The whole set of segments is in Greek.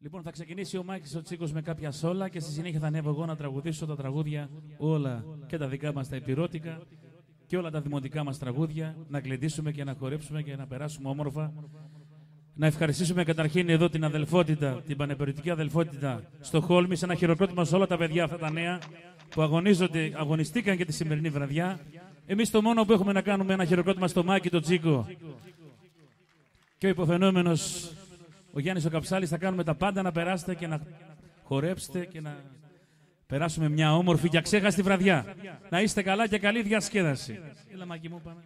Λοιπόν, θα ξεκινήσει ο Μάκης ο Τσίκος με κάποια σόλα και στη συνέχεια θα ανέβω εγώ να τραγουδήσω τα τραγούδια όλα και τα δικά μας τα υπηρώτικα και όλα τα δημοτικά μας τραγούδια, να κλεντήσουμε και να χορέψουμε και να περάσουμε όμορφα. Να ευχαριστήσουμε καταρχήν εδώ την αδελφότητα, την πανεπεριωτική αδελφότητα στο Χόλμη, σε ένα χειροκρότημα σε όλα τα παιδιά αυτά τα νέα που αγωνιστήκαν και τη σημερινή βραδιά. Εμείς το μόνο που έχουμε να κάνουμε ένα χειροκρότημα στο Μάκη το Τσίκο και ο υποφαινόμενος ο Γιάννης ο Καψάλης, θα κάνουμε τα πάντα να περάσετε και να χορέψετε και να περάσουμε μια όμορφη και αξέχαστη βραδιά. Να είστε καλά και καλή διασκέδαση. Έλα Μάκη μου, πάμε.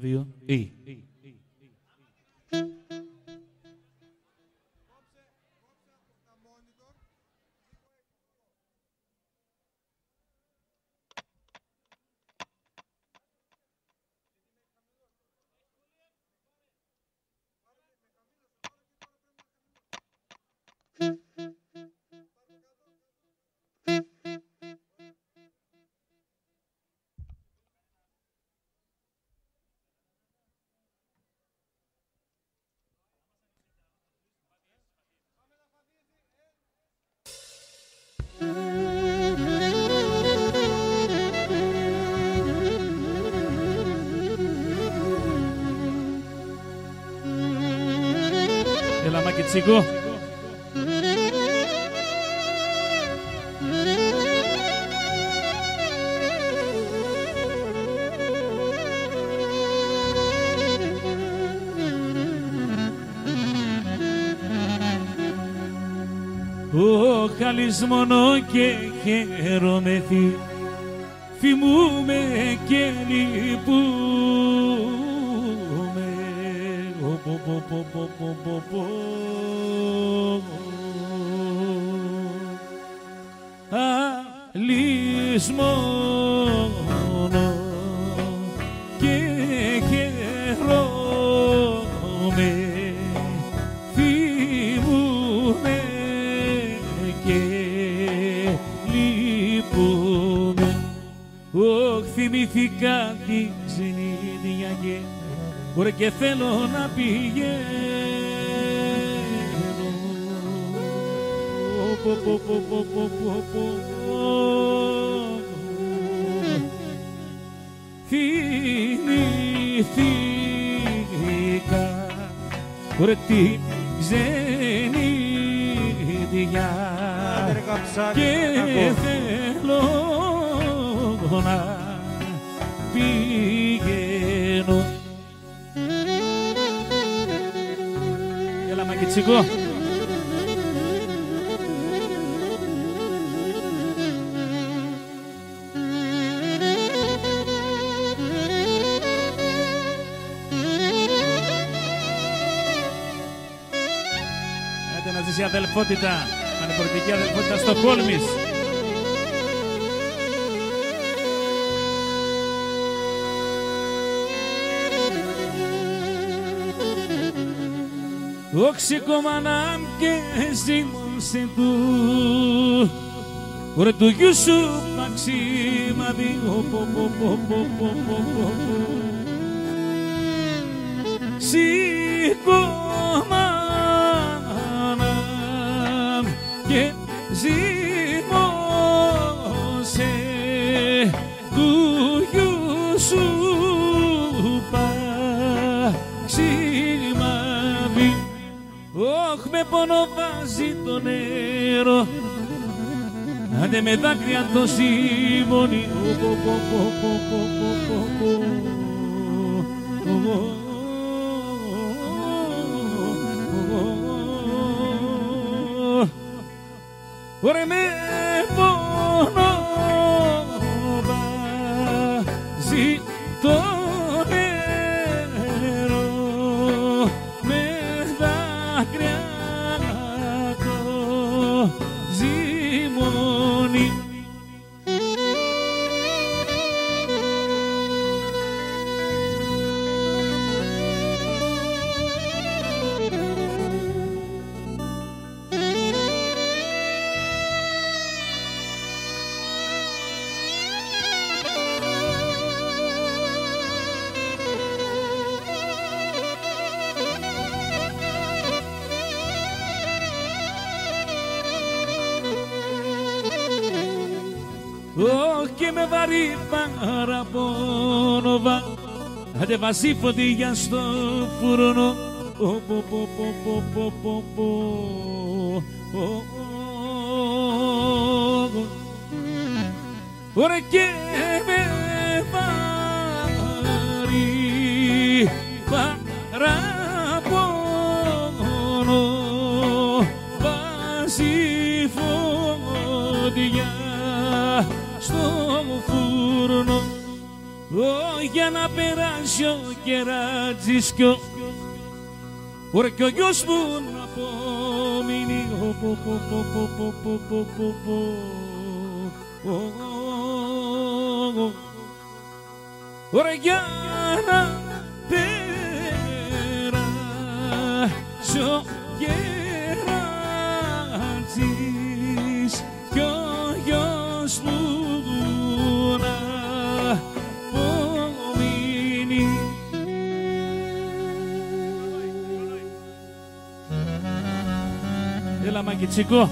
1-2. Έλα Μάκη Τσίκο. Ο χαλισμόνο και χαίρομαι, θυμούμε και λυπούμε. Χαλισμόνο και χαίρομαι, θυμούμε και λυπούμε. Θυμήθηκα τη ξενίδια και ωραία και θέλω να πηγαίνω. Θυμήθηκα ωραία τη ξενίδια και θέλω να πηγαίνω. Έλα Μάκη Τσίκο. Άντε να ζήσει η αδελφότητα, πανεπιστημιακή αδελφότητα Στοκχόλμης. Οξυκομανάμ και ζήμωσε του ωραία του γιου σου μαξίμαδι. Σηκωμανάμ και ζήμωσε του γιου σου μαξίμαδι. Όχ, με πόνο βάζει το νερό, άντε με δάκρυα το ζυμώνει. Ωραία με πόνο βάζει το νερό, με δάκρυα το ζυμώνει. Και με βαρύ παραπονοβά, άντε βάζει φωτιά στο φουρνό. Ωραία και με βαρύ παραπονό, βάζει φωτιά στο φουρνό. για να περάσει ο κερατζής κι ωραία κι ο γιος μου να απομείνει ωραία για να περάσει ο κερατζής κι ο γιος μου να απομείνει. Έλα Μαγκιτσίκο.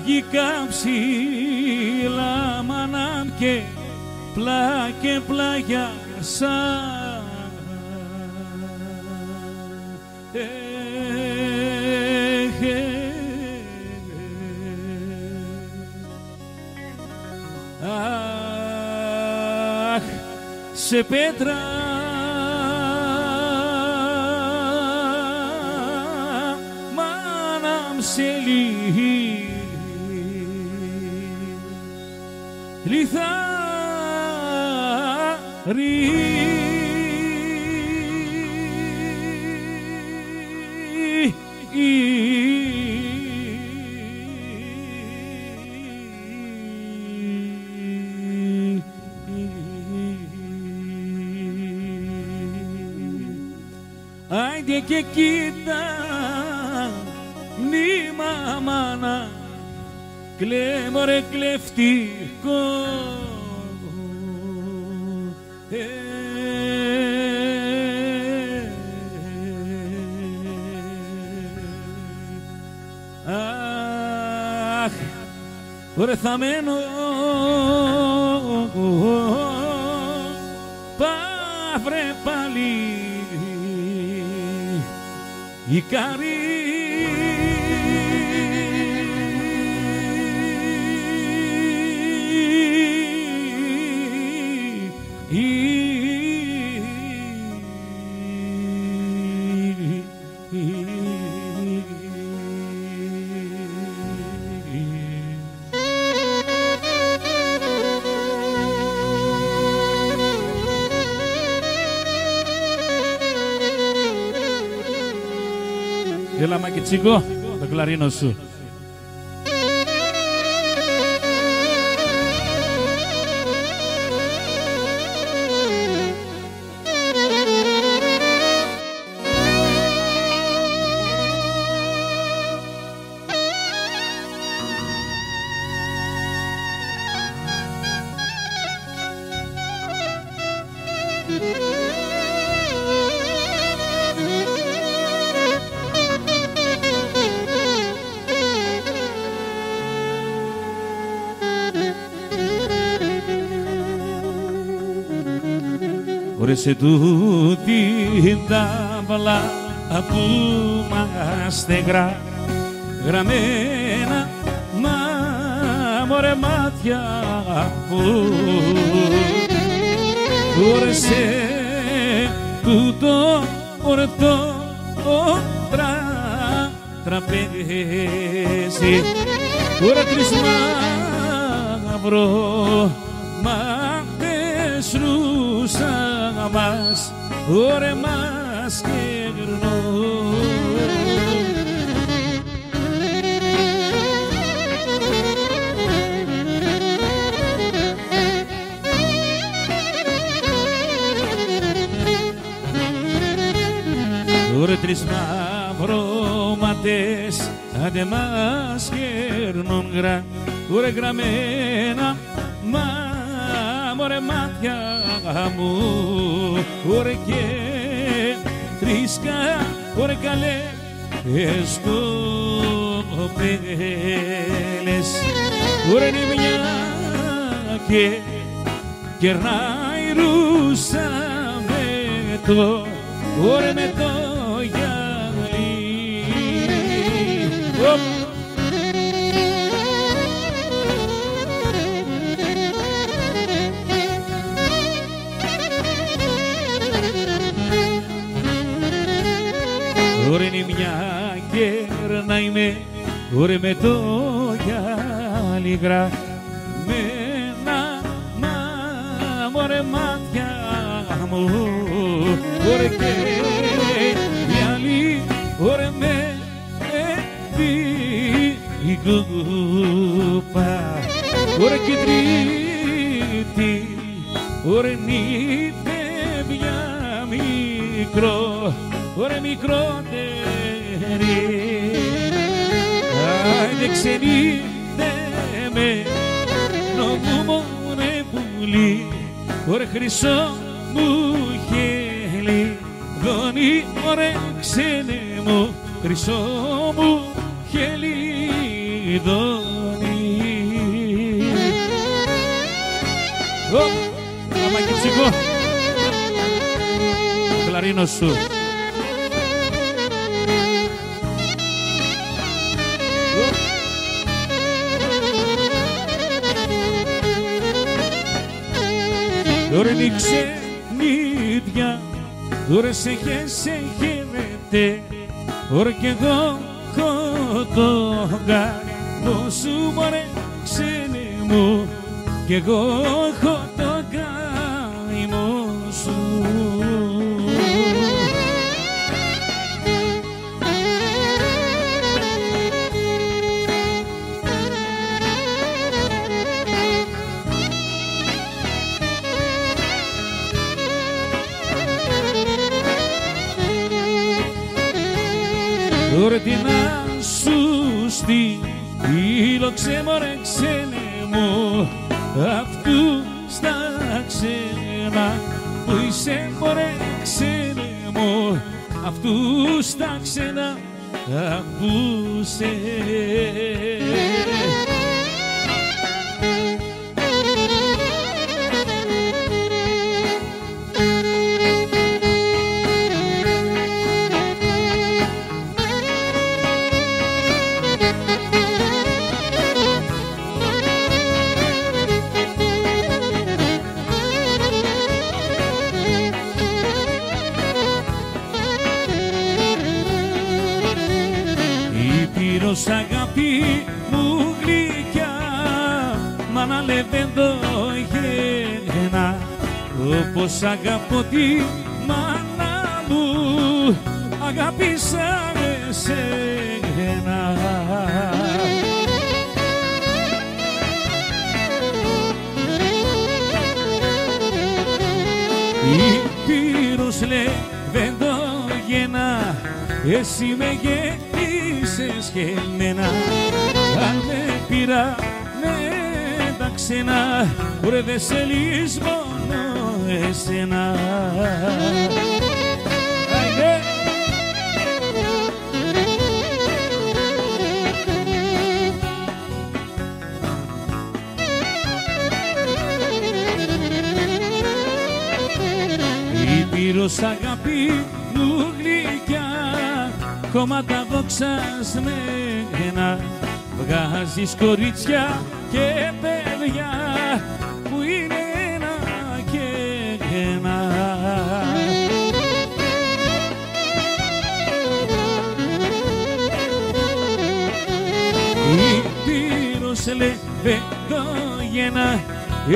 Βγήκα ψηλά μανάμ και πλάκε πλαγιάσα αχ, σε πέτρα μάναμ σε λιθάρι άιντε και κοίτα μνήμα μάνα κλέμωρε κλεφτικό αχ, ωραία θα μένω παύρε πάλι η καρή Έλα Μαγκιτσίκο, το κλαρίνο σου. Ωραία σε τούτη ταύλα που μας γραμμένα μα μωρέ μάτια που ωραία σε τούτο ορτό τραπέζι ωραία τρεις μαύρο ρούσα μας, ωραία μας κερνώ. τρεις μαυρώματες άντε μας γέρνουν γραμμένα μωρέ μάτια μου ωρε και τρίσκα ωρε καλές κοπέλες ωρε είναι μια και κερνάει ρούσα με το ωρε με το γυαλί. Ωρε είναι μια κερνάει με το γυαλί γραμμένα μωρέ μάτια μου ωρε και γυαλί ωρε με την κούπα ωρε και τρίτη ωρε νη παιδιά μικρό ωρε μικρότερη άιντε ξενείτε με νομούμονε πουλί ωρε χρυσό μου χέλι δόνι ωρε ξένε μου χρυσό μου χέλι δόνι. Καμάκι ψυχό το κλαρίνο σου. Ωρε είναι ξενίδια, ωρε σε χαίρετε, ωρε κι εγώ έχω το γάμο σου μωρέ ξένε μου κι εγώ έχω το γάμο σου. Ωρε τι να σου στείλω μωρέ ξένε μου αυτού στα ξένα που είσαι μωρέ ξένε μου αυτού στα ξένα που είσαι. Ήπειρος αγάπη μου γλυκιά μ' αναλεβέντο γένα όπως αγαπώ τη μάνα μου αγάπησα εσένα. Ήπειρος λεβέντο γένα εσύ με γέννησες και εμένα αν με πήρα με τα ξένα ωρε δε σε λύσω μόνο εσένα. Ήπειρος αγάπη μου γλυκιά κόμματα δοξασμένα βγάζεις κορίτσια και παιδιά που είναι ένα και ένα. Ήπειρος λεβεντόγενα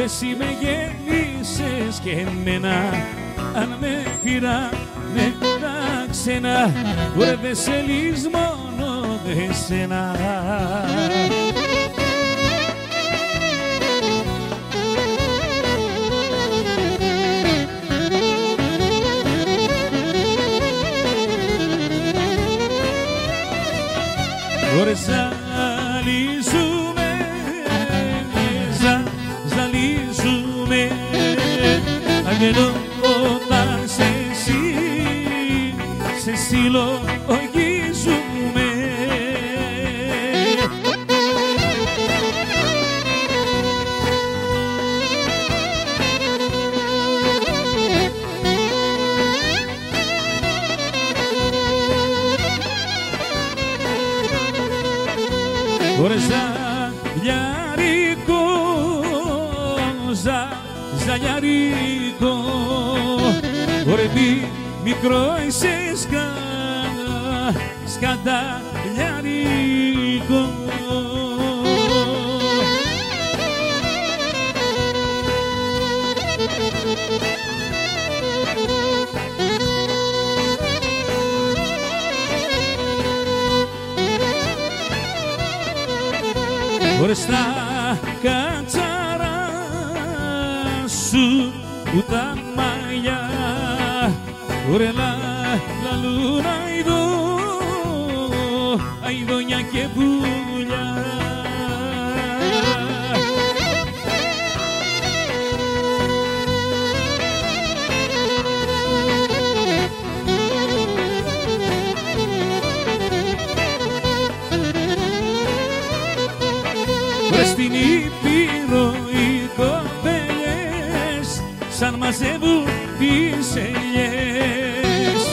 εσύ με γέννησες και εμένα αν με πήρα με τα ξένα ωρε δε σε λύσω μόνο εσένα. Ωραία ζαλίζουμε, ζαλίζουμε, αγγελό όταν σε συλλογίζουμε. Ωραία ζαλιάρικο, ζαλιάρικο, ωραία μικρό είσαι σκανταλιάρικο. Ωραία στα κατσαρά σου τα μαλλιά, ωραία λαλούν αηδόνια και πουλιά. Βρες στην Ήπειρο οι κοπέλες σαν μαζεύουν τις ελιές.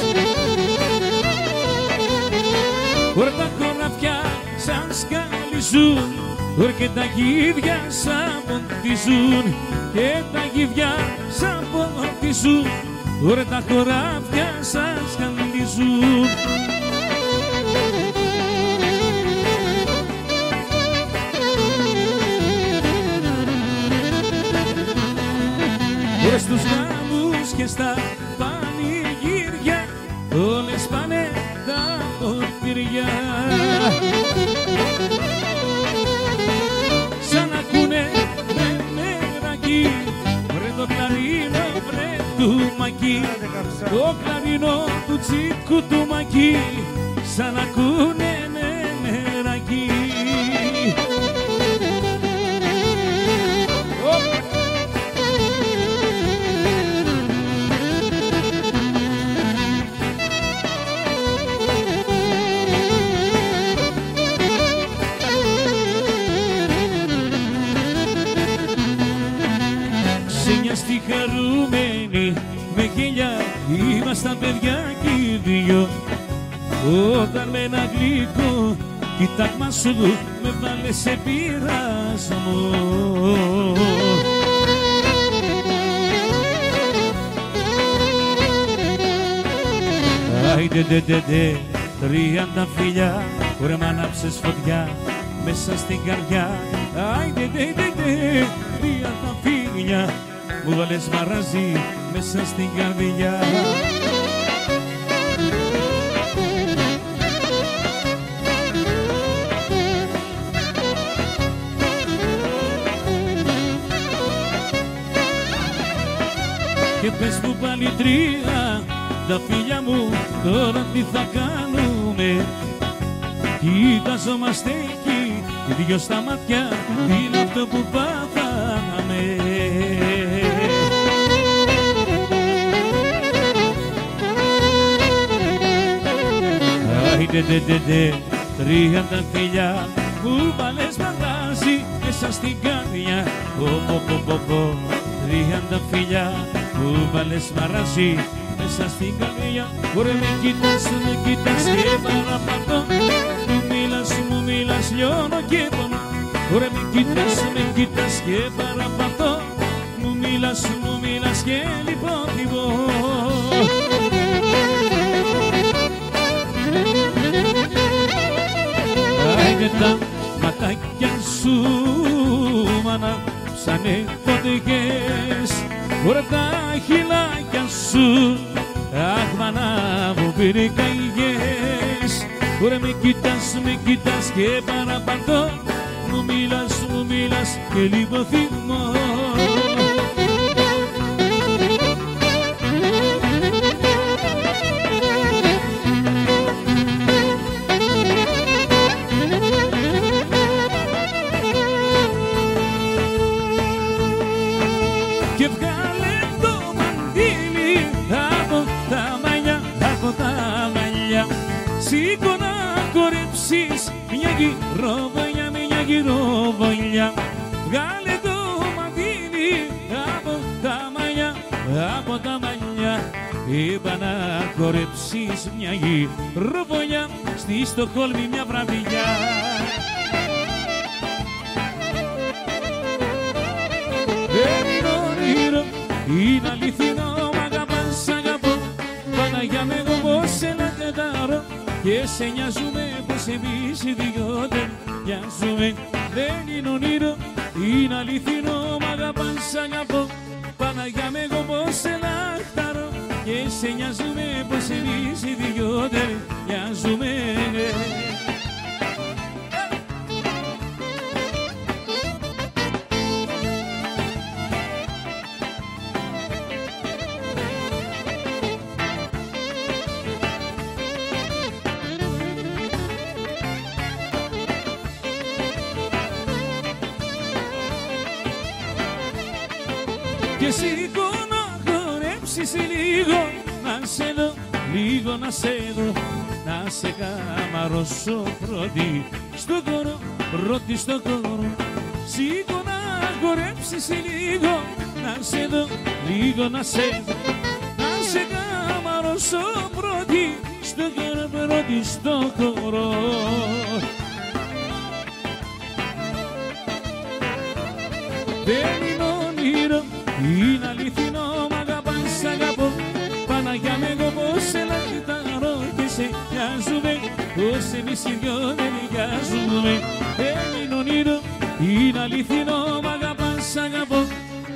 Ωραία τα χωράφια σαν σκαλίζουν, ωραία και τα γίδια σαν ποντίζουν, και τα γίδια σαν ποντίζουν, ωραία τα χωράφια σαν σκαλίζουν. Ωραία στους γάμους και στα πανηγύρια όλες πάνε τα ποτήρια, σαν ακούνε με μεράκι, βρε το κλαρίνο βρε του Μακί, το κλαρίνο του Τσίκου του Μακί, σαν ακούνε με μεράκι. Στη χαρούμενη με γέλια ήμασταν παιδιά κι οι δυο, όταν με ένα γλυκό κοιτάγμα σου με βάλε σε πειρασμό. Άιντε ντε ντε ντε, 30 φιλιά, ωραία μ' ανάψες φωτιά μέσα στην καρδιά. Άιντε ντε ντε ντε, 30 φιλιά, μου βάλες μαραζί μέσα στην καρδιά. Και πες μου πάλι τρία, τα φίλια μου τώρα τι θα κάνουμε. Κοιτάζομαστε εκεί, οι δυο στα μάτια, είναι αυτό που πάθαμε. Άιντε ντε ντε ντε, 30 φιλιά, μου βάλες μαγάζι μέσα στην καρδιά. Πω, 30 φιλιά, μου βάλες μαραζί μέσα στην καρδιά. Ωραία με κοιτάς και παραπατώ, μου μιλάς, λιώνω και πονώ. Ωραία με κοιτάς και παραπατώ, μου μιλάς και λιποθυμώ. Άιντε τα ματάκια σου μάνα ψάνε φωτιές, ωραία τα χειλάκια σου αχ μάνα μου πήρε καηγές. Ωραία με κοιτάς και παραπατώ, μου μιλάς και λιποθυμώ. μαλλιά. Σήκω να κορέψεις μια γυροβολιά, μια γυροβολιά. Βγάλε το μαντίλι από τα μαλλιά, από τα μαλλιά. Είπα να κορέψεις μια γυροβολιά στη Στοκχόλμη μια βραδιά. Δεν είναι όνειρο, είναι αληθινό, μ' αγαπάς, σ' αγαπώ. Παναγιά με εγώ πως σε λαχταρώ και σε νοιάζουμε πως εμείς οι δυο ταιριάζουμε. Δεν είναι όνειρο, είναι αληθινό, μ' αγαπάς, σ' αγαπώ. Παναγιά με εγώ πως σε λαχταρώ και σε νοιάζουμε πως εμείς οι δυο ταιριάζουμε. Και σήκω να χορέψεις λίγο, να σε δω, λίγο να σε δω, να σε καμαρώσω πρώτη στο χώρο, πρώτη στο χώρο. Σήκω να χορέψεις λίγο, να σε δω, λίγο να σε δω, να σε καμαρώσω πρώτη στο χώρο, πρώτη στο χώρο. Δεν είναι όνειρο, είναι αληθινό, μ' αγαπάς, σ' αγαπώ. Παναγιά με εγώ πως σε λαχταρώ και σε νοιάζουμε, πως εμείς οι δυο ταιριάζουμε. Δεν είναι όνειρο, είναι αληθινό, μ' αγαπάς, σ' αγαπώ.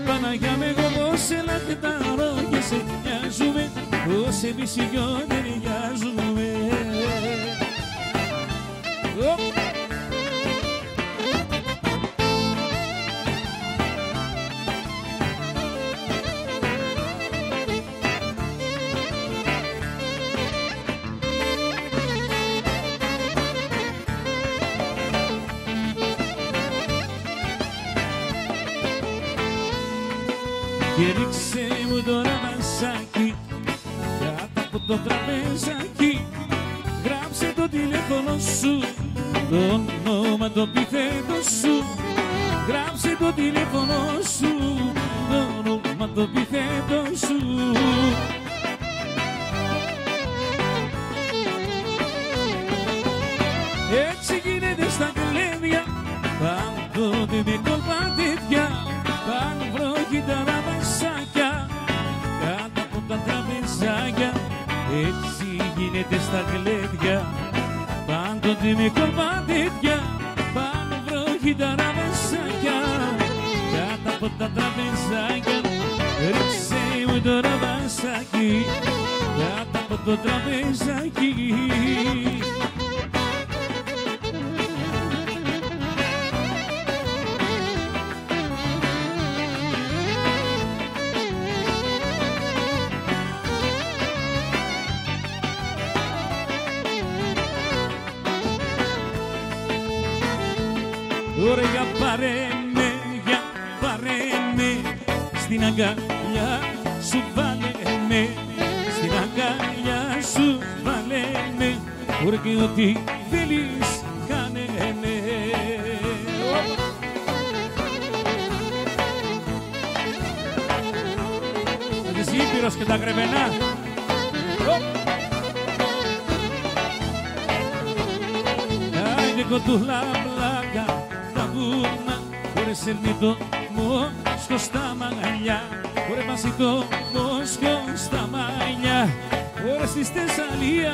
Παναγιά με εγώ πως σε λαχταρώ και σε νοιάζουμε, πως εμείς οι δυο ταιριάζουμε. Και ρίξε μου το ραβασάκι κάτω από το τραπεζάκι. Γράψε το τηλέφωνο σου, το όνομα το επιθέτω σου. Γράψε το τηλέφωνο σου, το όνομα το επιθέτω σου. Έτσι γίνεται στα κλέβια, πάντοτε με κολπατίδια. Πάνω βροχή τα ραβασάκια κάτω από τα τραπεζάκια. Έτσι γίνεται στα κλέδια, πάντοτε με κολπατίδια. Πάνω βροχή τα ραβασάκια κάτω από τα τραπεζάκια. Ρίξε μου το ραβασάκι κάτω από το τραπεζάκι. Ωραία, για πάρε με, στην αγκαλιά σου βάλε με, στην αγκαλιά σου βάλε με, ωραία και ό,τι θέλεις κάνε με. Ο Ζήπηρος και τα Γρεβενά. Άιντε κοντούλα πλάκα τα βούρνα, ωραία σέρνει το μόσχο στα μαλλιά, ωραία βάζει το μόσχο στα μαλλιά, ωραία στη Θεσσαλία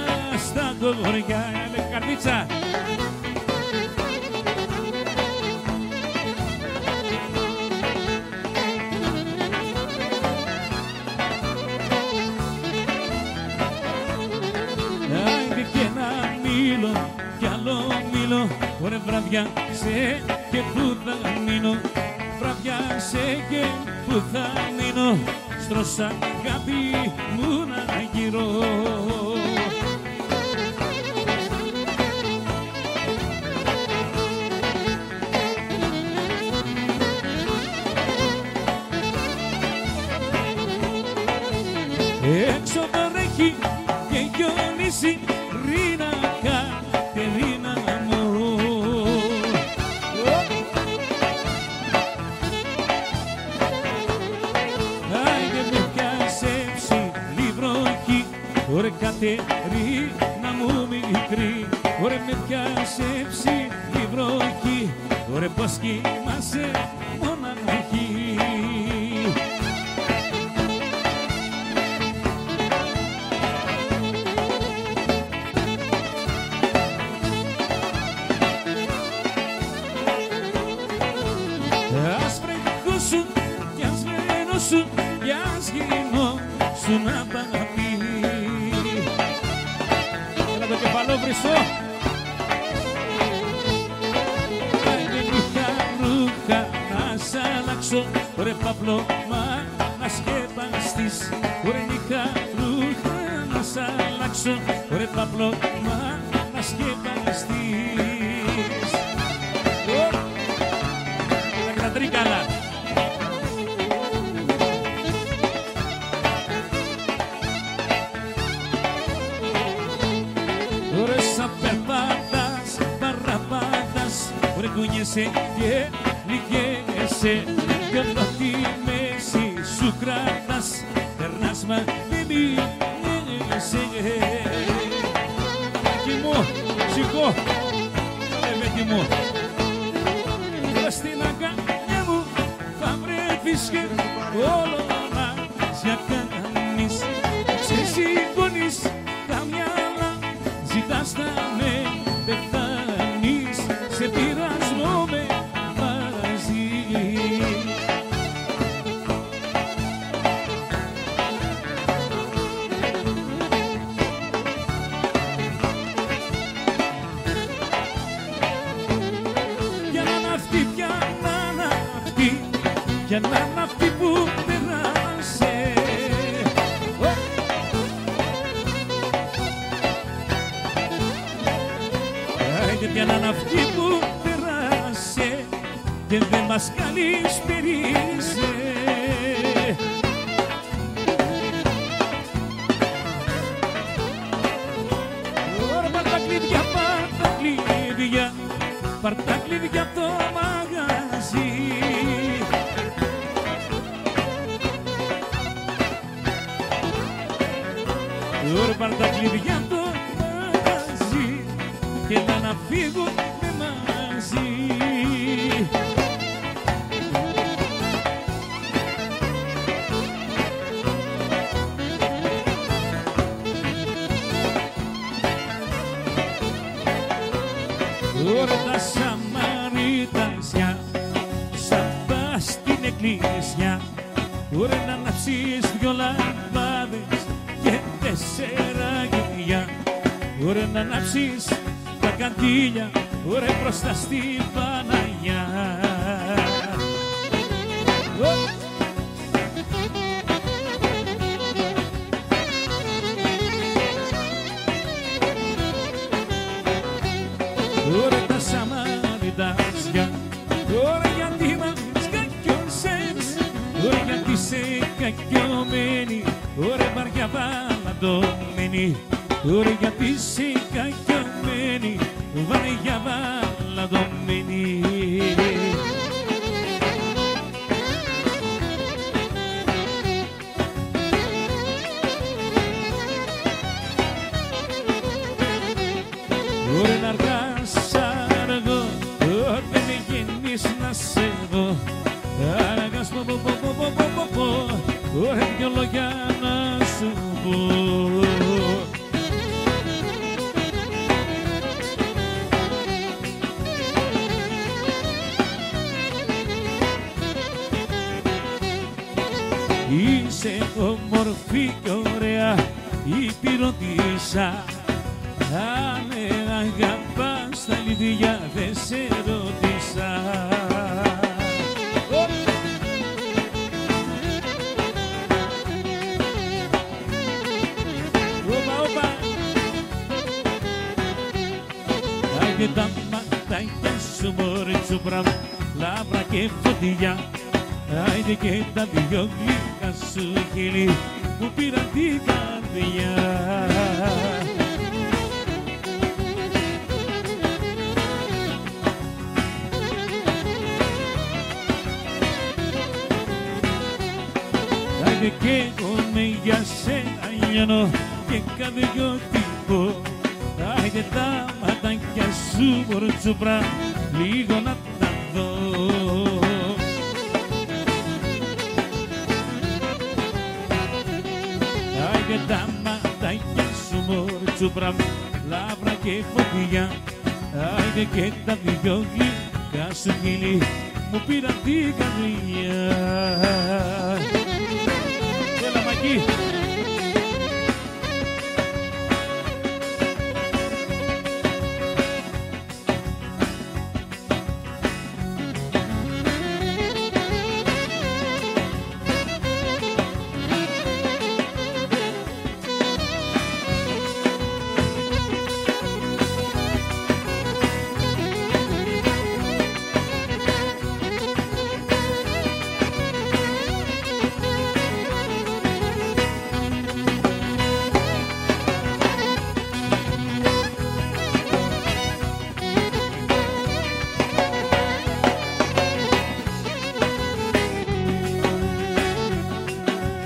στα κοριά. Με καρδίτσα. Άιντε και ένα μήλο κι άλλο μήλο, ωραία βραδιάσε και που θα μείνω, βραδιάσε και που θα μείνω, στρώσα αγάπη μου να γυρώ. Έξω το ρέχει και γιονίζει, Κατερίνα, Κατερίνα μου. Άιντε με πιάσε ψηλή βροχή, ωρε Κατερίνα μου μικρή, ωρε με πιάσε ψηλή βροχή, ωρε πως κοιμάσαι μοναχή. Ας βρεχώσουν κι ας βρενώσουν κι ας γινώσουν απαγαπή. Έλα το κεφαλό βρυσό. Δεν είχα ρούχα να σ' αλλάξω, ρε παπλώμα να σκεπαστείς. Ρε είχα ρούχα να σ' αλλάξω, ρε παπλώμα να σκεπαστείς. Τα τρίκαλα. Ρε σαν περπάτας, παραπάτας, ρε κουνιέσαι και λυγέσαι, κι όλο τη μέση σου κράτας, περνάς μα δεν μείνεσαι. Κι μου, σηκώ, λεβέτη μου. Στην αγκαλιά μου θα βρεθείς και όλο μάτια κάνεις. Ξεσηκώνεις τα μυαλά, ζητάς να με πεθάνεις, σε πειρασμό με βάζει. Για να είναι αυτή που περάσε. Για να είναι αυτή που περάσε και δεν μας καλησπερίσε. Ωρα πάρ' τα κλειδιά, πάρ' τα κλειδιά, πάρ' τα κλειδιά απ' το μαγαζί. Τώρα πάρ' τα κλειδιά απ' το μαγαζί και να φύγουμε μαζί. Τώρα τα Σαμαριτανσιά σαν πας στην εκκλησιά, τώρα να αναψείς δυο λαμπάδες και 4 γυαλιά, ωραία να ανάψεις τα καντήλια, ωραία μπροστά στη Παναγιά. Ωραία τα Σαμαριτανσιά, ωραία γιατί μας κακιώσες, ωραία γιατί σε κακιωμένη, ωραία βαριά βαλαντωμένη, ωραία γιατί είσαι κακιωμένη, βαριά βαλαντωμένη. Ωραία να αργάς αργό, όταν με γεννείς να σε δω, αργάς πω πω πω πω πω πω πω, ωραία δυο λόγια να σου πω. Είσαι όμορφη και ωραία υπηρώτησα, αν αγαπάς τα αλήθεια δεν σε ρώτησα. Άιντε τα ματάκια σου μωρέ τσουπρά, λαμπρά και φωτιά, άιντε και τα δυο γλυκά σου χείλη που πήραν την καρδιά. καίγομαι για σένα λιώνω και καδιωτικό. Άιντε τα ματάκια σου μορτσουπρά λίγο να τα δω. Άιντε τα ματάκια σου μορτσουπρά λάβρα και φωτιά. Άιντε και τα δυο γλυκά σου χείλη μου πήραν την καρδιά. Έλα Μακή!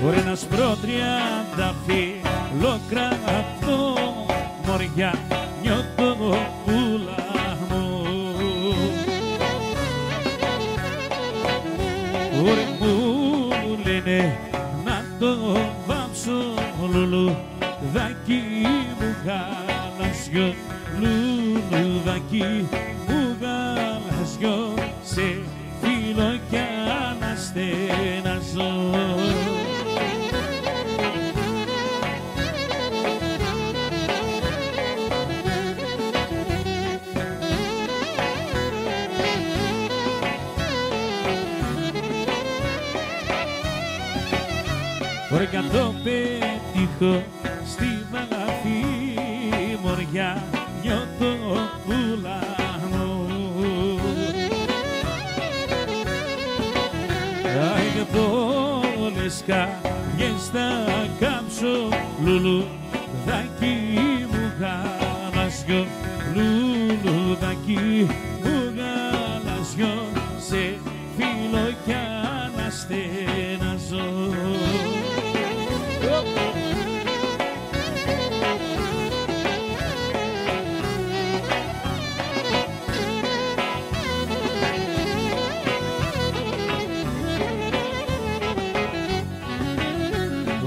Μπορεί να σπρώ 30 φιλοκρατώ μωριά νιώθω πουλά μου. Μπορεί μου λένε να το βάψω λουλουδάκι μου γαλαζιό, λουλουδάκι μου γαλαζιό, σε φίλο κι αναστεναζώ. Μπορεί κι αν το πετύχω στη βαλαφή μωριά νιώθω πουλά μου. Άιντε πολλές καρδιές θα κάψω λουλουδάκι μου γαλαζιό, λουλουδάκι μου γαλαζιό, σε φίλο κι αναστεναζώ.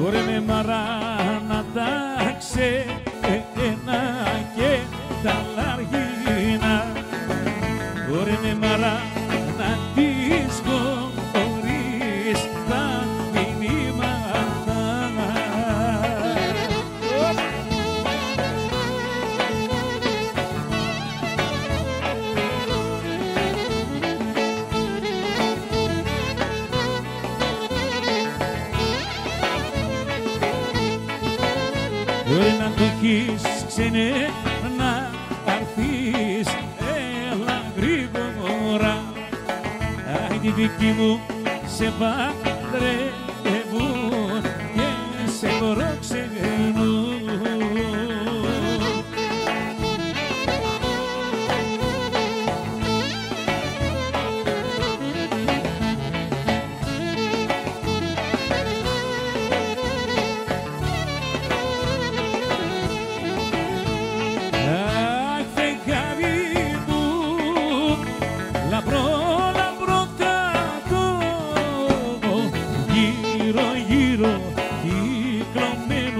Ωραία με μαράνατα ξένα και τα λαργίνα. Ωραία με μαράνα της χωρίς τα μηνύματα. Να το έχεις ξένε να αρθείς, έλα γρήγορα. Άιντε δικοί μου σε παντρεύουν και σε προξενούν. Γύρω γύρω κυκλωμένο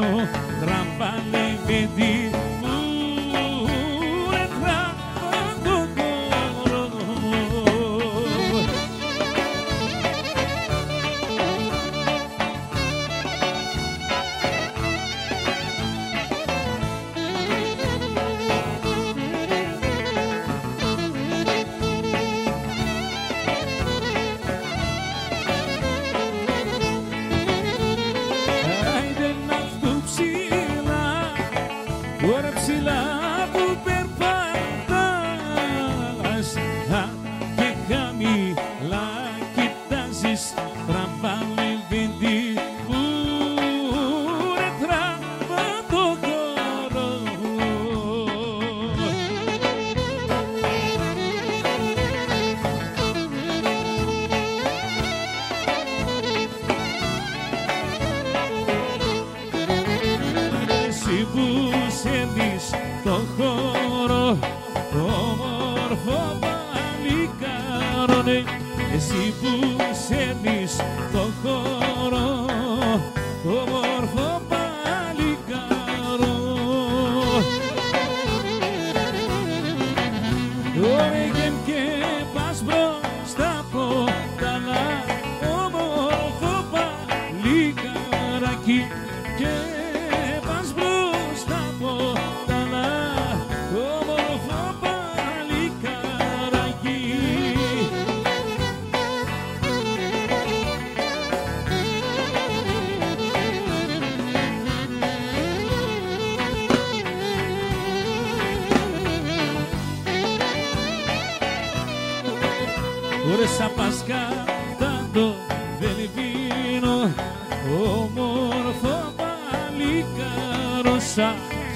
χώρο, όμορφο παλικάρο, ναι, εσύ που σέρνεις το χώρο, όμορφο παλικάρο. Ωραία και πας μπροστά από τα όμορφο παλικάρακι και πας μπροστά από τα όμορφο παλικάρακι. Ωραία σαν πας κατά το Βελβίνο, όμορφο παλικάρο,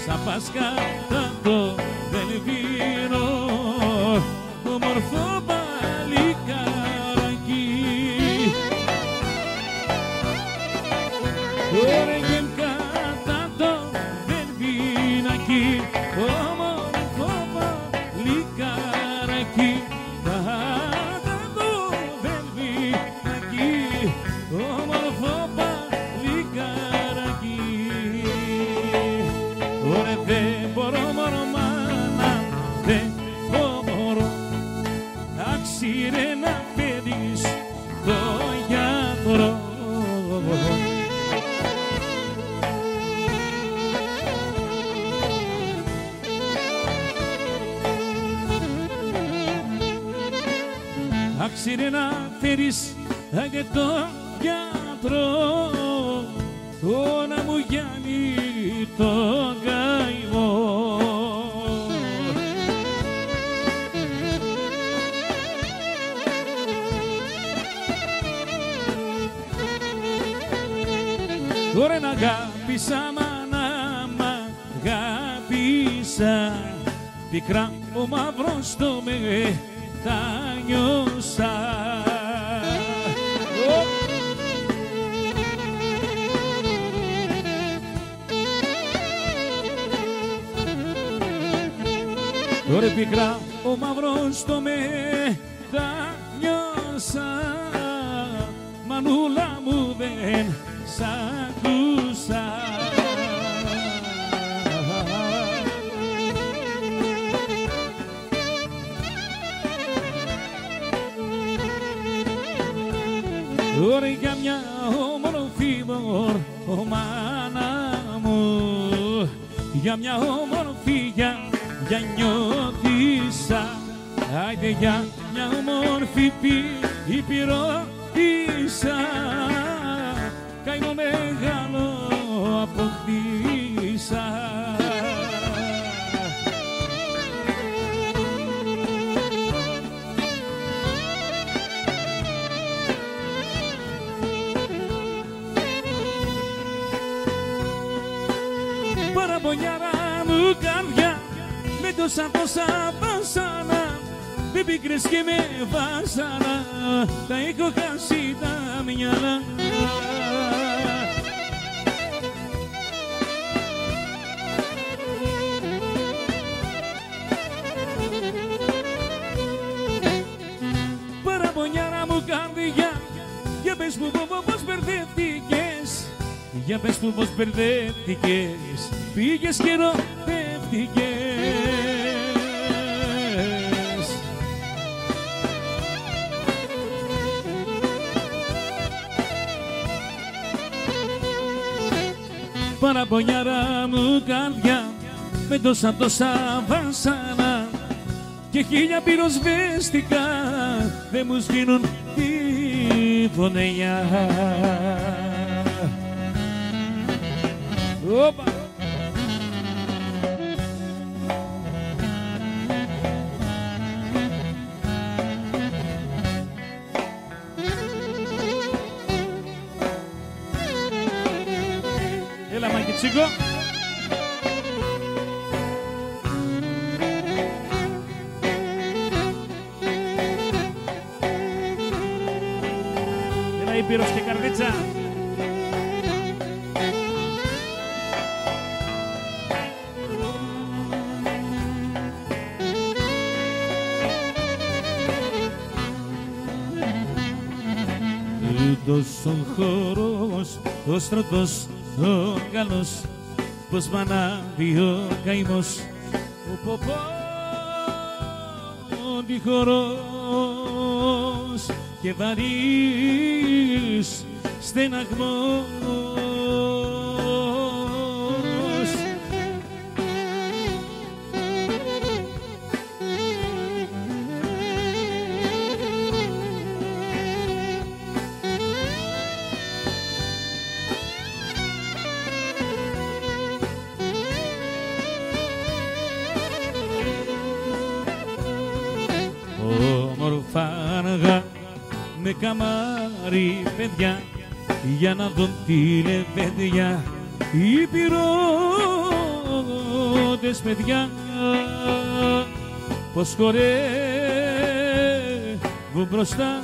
σαν πας κατά το Βελβίνο, όμορφο παλικάρακι. Ωραία και κατά το Βελβίνακι, όμορφο παλικάρακι. Όμορφο παλικάρακι. Ωραία δεν μπορώ μωρό μάνα, δεν μπορώ, άξιρε να φέρεις το γιατρό. Άξιρε να φέρεις και το γιατρό, να μου γιάνει το καημό. Ωραία να αγάπησα, μάνα μ' αγάπησα, πικρά ο μαύρος το μετάνιωσα. Ωραία πικρά ο μαύρος το μετάνιωσα, μανούλα μου δεν σ' άκουσα. Ωραία για μια όμορφη μάνα μου, για μια όμορφη για νιώτησα, άιντε για μια όμορφη υπηρώτησα, καημό μεγάλο αποκτήσα. Παραπονιάρα μου καρδιά, με τόσα βάσανα, με πίκρες και με βάσανα, τα έχω χάσει τα μυαλά. Παραπονιάρα μου καρδιά, για πες μου πώς μπερδεύτηκες, για πες μου πώς μπερδεύτηκες, πήγες και ερωτεύτηκες. Παραπονιάρα μου καρδιά, με τόσα βάσανα και χίλια πυροσβέστηκα, δεν μου σβήνουν τη φωνιά. Όπα! Έλα Μαγκιτσίκο! Έλα Ήπειρος και Καρδίτσα! τόσο χώρος, ο στρατός ο καλός, πως μ' ανάβει ο καημός, ο ποπόντιχορός και βαρύς στεναγμός. Όμορφα με καμάρι παιδιά, για να δουν τη λεβέντια οι πυρώτες παιδιά, πως χορεύουν μπροστά.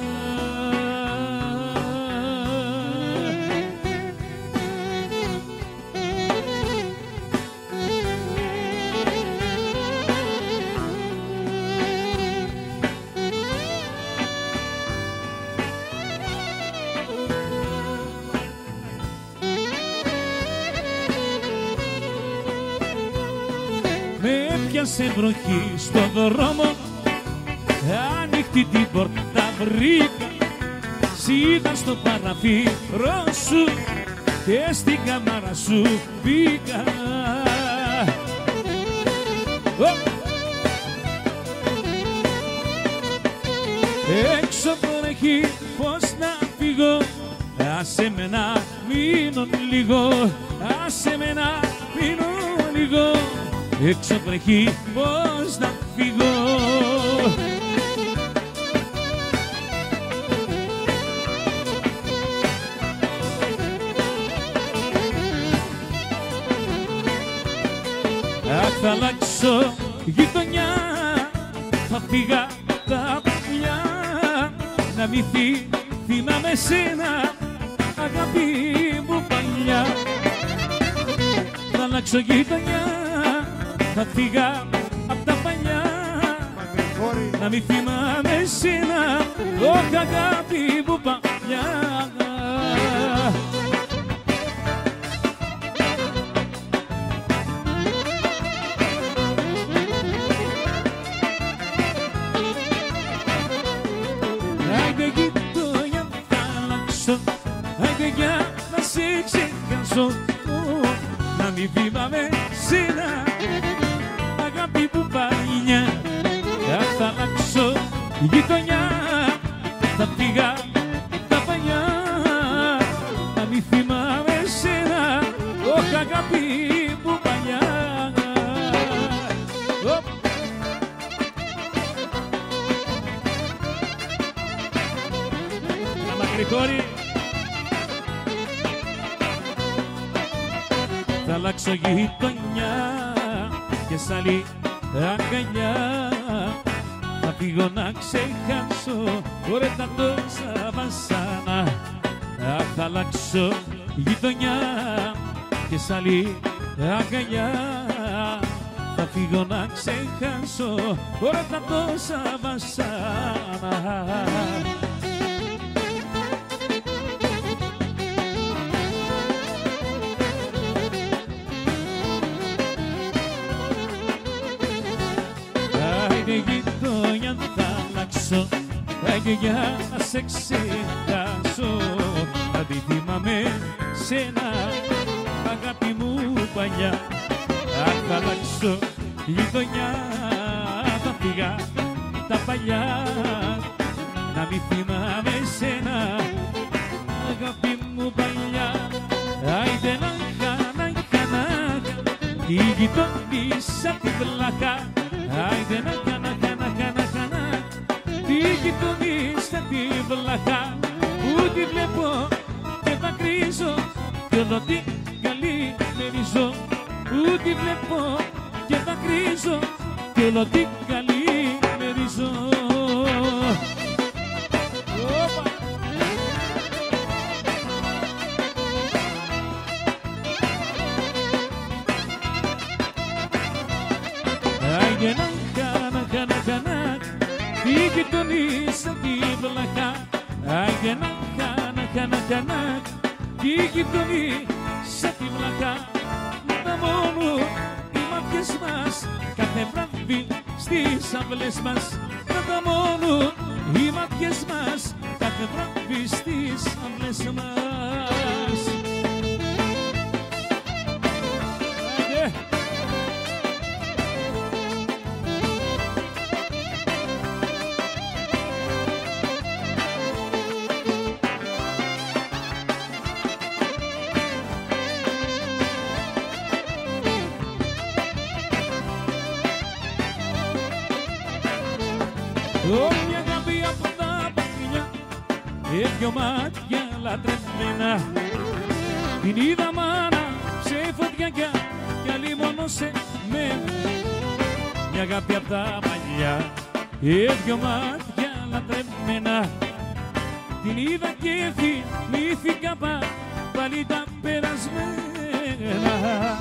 Με πιάσε βροχή στον δρόμο, ανοιχτή την πόρτα βρήκα, σ' στο παραθύρο σου και στην καμάρα σου μπήκα. Έξω βροχή, πώς να φύγω, άσε με να μείνω λίγο, άσε με να μείνω λίγο. Έξω βρέχει, πώς να φύγω. Θα αλλάξω γειτονιά, θα φύγα τα πουλιά, να μη θυμάμαι σένα, αγάπη μου παλιά. Θα αλλάξω γειτονιά, θα φύγα απ' τα παλιά, να μη θυμάμαι σένα, όχι αγάπη μου παλιά. Άιντε γειτονιά θα αλλάξω, άιντε για να σε ξεχάσω, να μη θυμάμαι σένα, αγάπη μου παλιά. Θα αλλάξω γειτονιά, θα φύγα τα παλιά, να μη θυμάμαι σένα, όχι αγάπη μου παλιά. Να μακρηγόρη. Θα αλλάξω γειτονιά και σ' άλλη αγκαλιά, θα φύγω να ξεχάσω ωραία τα τόσα βασάνα. Θα αλλάξω γειτονιά και σ' άλλη αγκαλιά, θα φύγω να ξεχάσω όλα τα τόσα βασάνα. Γειτονιά θα αλλάξω, άιντε για να σε ξεχάσω, να τη θυμάμαι σένα, αγάπη μου παλιά. Θα αλλάξω γειτονιά, θα φύγα τα παλιά, να μη θυμάμαι σένα, αγάπη μου παλιά. Άιντε να χάνα, τη γειτονίσα τη βλάχα, άιντε να χάνα, τη γειτονίσα τη βλάχα, που τη βλέπω και δακρύζω κι όλο την καλή μερίζω, που τη βλέπω και δακρύζω κι όλο την καλή μερίζω. Άιντε να χάνα, τη γειτονίσα τη βλάχα, άιντε να χάνα, κανακ κι οι γειτονοί σαν τη βλακά να μόνο οι ματιές μας κάθε βράδυ στις αυλές μας να μόνο οι ματιές μας κάθε βράδυ στις αυλές μας. Όλη αγάπη από τα παθηνιά δυο μάτια λατρεμένα την είδα μάνα σε φωτιά κι άλλη μόνο σε μένα. Μια αγάπη από τα παλιά δυο μάτια λατρεμένα την είδα και θυμήθηκα πάλι τα περασμένα.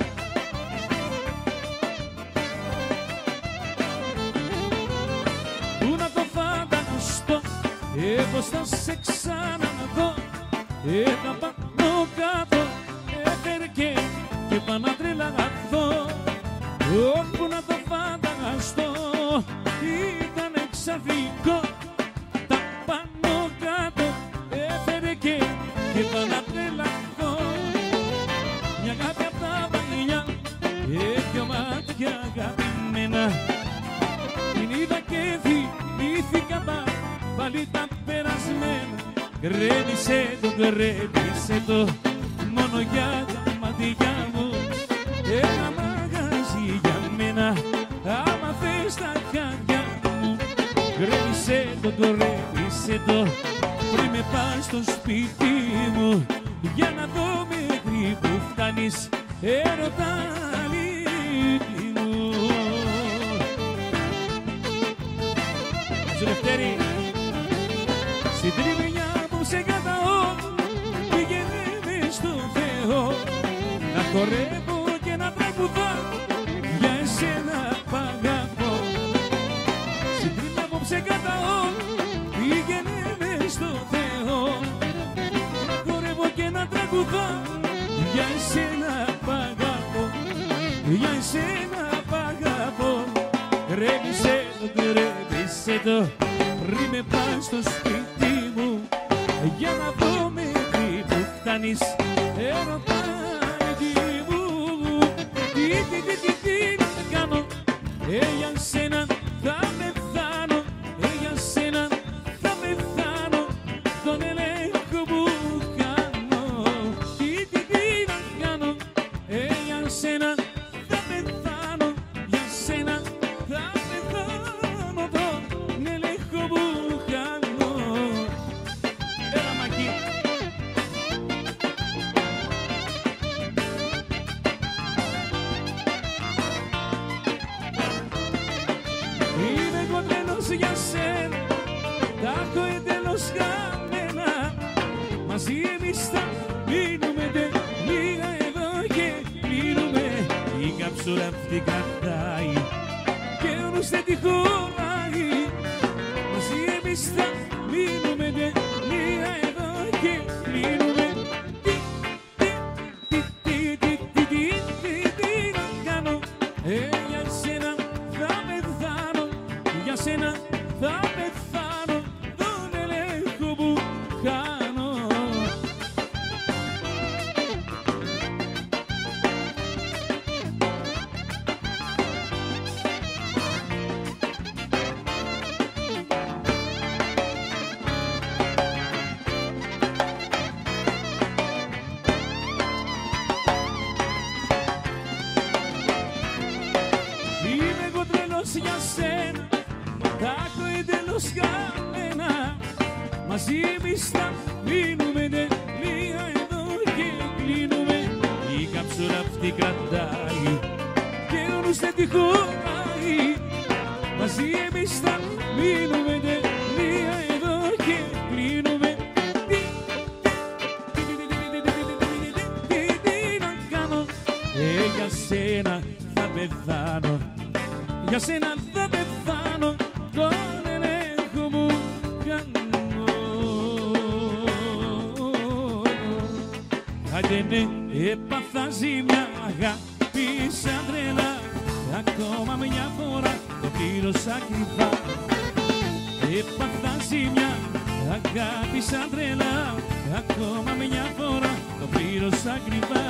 Πώς θα σε ξαναδώ, τα πάνω κάτω έφερε και πάω να τρελαθώ. Όπου να το φανταστώ ήταν εξαφνικό, τα πάνω κάτω έφερε και πάω να τρελαθώ. Μια αγάπη απ' τα παλιά, δυο μάτια αγαπημένα την είδα και θυμήθηκα πάλι τα περασμένα. Γκρέμισε το μόνο για τα μάτια μου. Ένα μαγαζί για μένα άμα θες τα χέρια μου. Γκρέμισε το πριν με πας στο σπίτι μου για να δω μέχρι που φτάνεις έρωτα αλήθεια μου. Ζουλευτέρη στην τριμμιά που σε καταώ πήγαινε μες στο Θεό να χορεύω και να τραγουδώ για εσένα π' αγαπώ. Στην τριμμιά που σε καταώ πήγαινε μες στο Θεό να χορεύω και να τραγουδώ για εσένα π' αγαπώ, για εσένα π' αγαπώ. Γκρέμισε το πριν με πας στο σπίτι μου για να δω μέχρι που φτάνεις έρωτα εκεί μου. Τι να κάνω, για σένα θα πεθάνω, για σένα θα πεθάνω, τον ελέγχο που κάνω. Τι να κάνω, για σένα θα πεθάνω, για σένα θα πεθάνω, τον ελέγχο που κάνω. Έλα Μακή. Είμαι εγώ τρελός για σένα, τα έχω εντελώς χαμένα. Μαζί εμείς θα μείνουμε λίγα εδώ και μείνουμε. Η καψούρα αυτή κρατάει και όλους δεν τη χωράει. Μαζί εμείς θα μείνουμε λίγα εδώ και μείνουμε. Τι να κάνω, για σένα θα πεθάνω, για σένα θα πεθάνω, τον ελέγχο που κάνω. Είμαι εγώ τρελός για σένα, τα έχω εντελώς χαμένα. Μαζί εμείς θα μείνουμε λίγα εδώ και κλείνουμε. Η καψούρα αυτή κρατάει και όλους δεν τη χωράει. Μαζί εμείς θα μείνουμε λίγα εδώ και κλείνουμε. Τι να κάνω, για σένα θα πεθάνω, για σένα θα πεθάνω, τον ελέγχο μου κάνω. Άντε ναι, έπαθα ζημιά, αγάπη σαν τρέλα. Ακόμα μια φορά το πλήρωσα ακριβά. Έπαθα ζημιά, αγάπη σαν τρέλα. Ακόμα μια φορά το πλήρωσα ακριβά.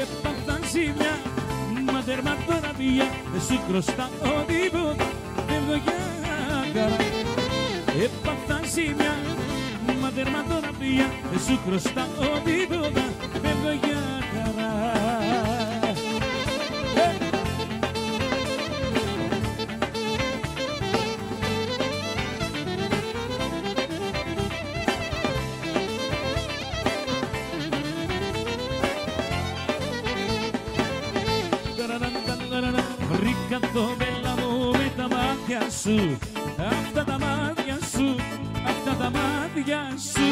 Έπαθα ζημιά, μα τερματοθεραπεία. Δεν σου χρωστάω τίποτα, φεύγω για χαρά. Έπαθα ζημιά, μα τερματοθεραπεία. Δεν σου χρωστάω τίποτα, φεύγω για χαρά. Βρήκα το μπέλα μου με τα μάτια σου. Αυτά τα μάτια σου, αυτά τα μάτια σου.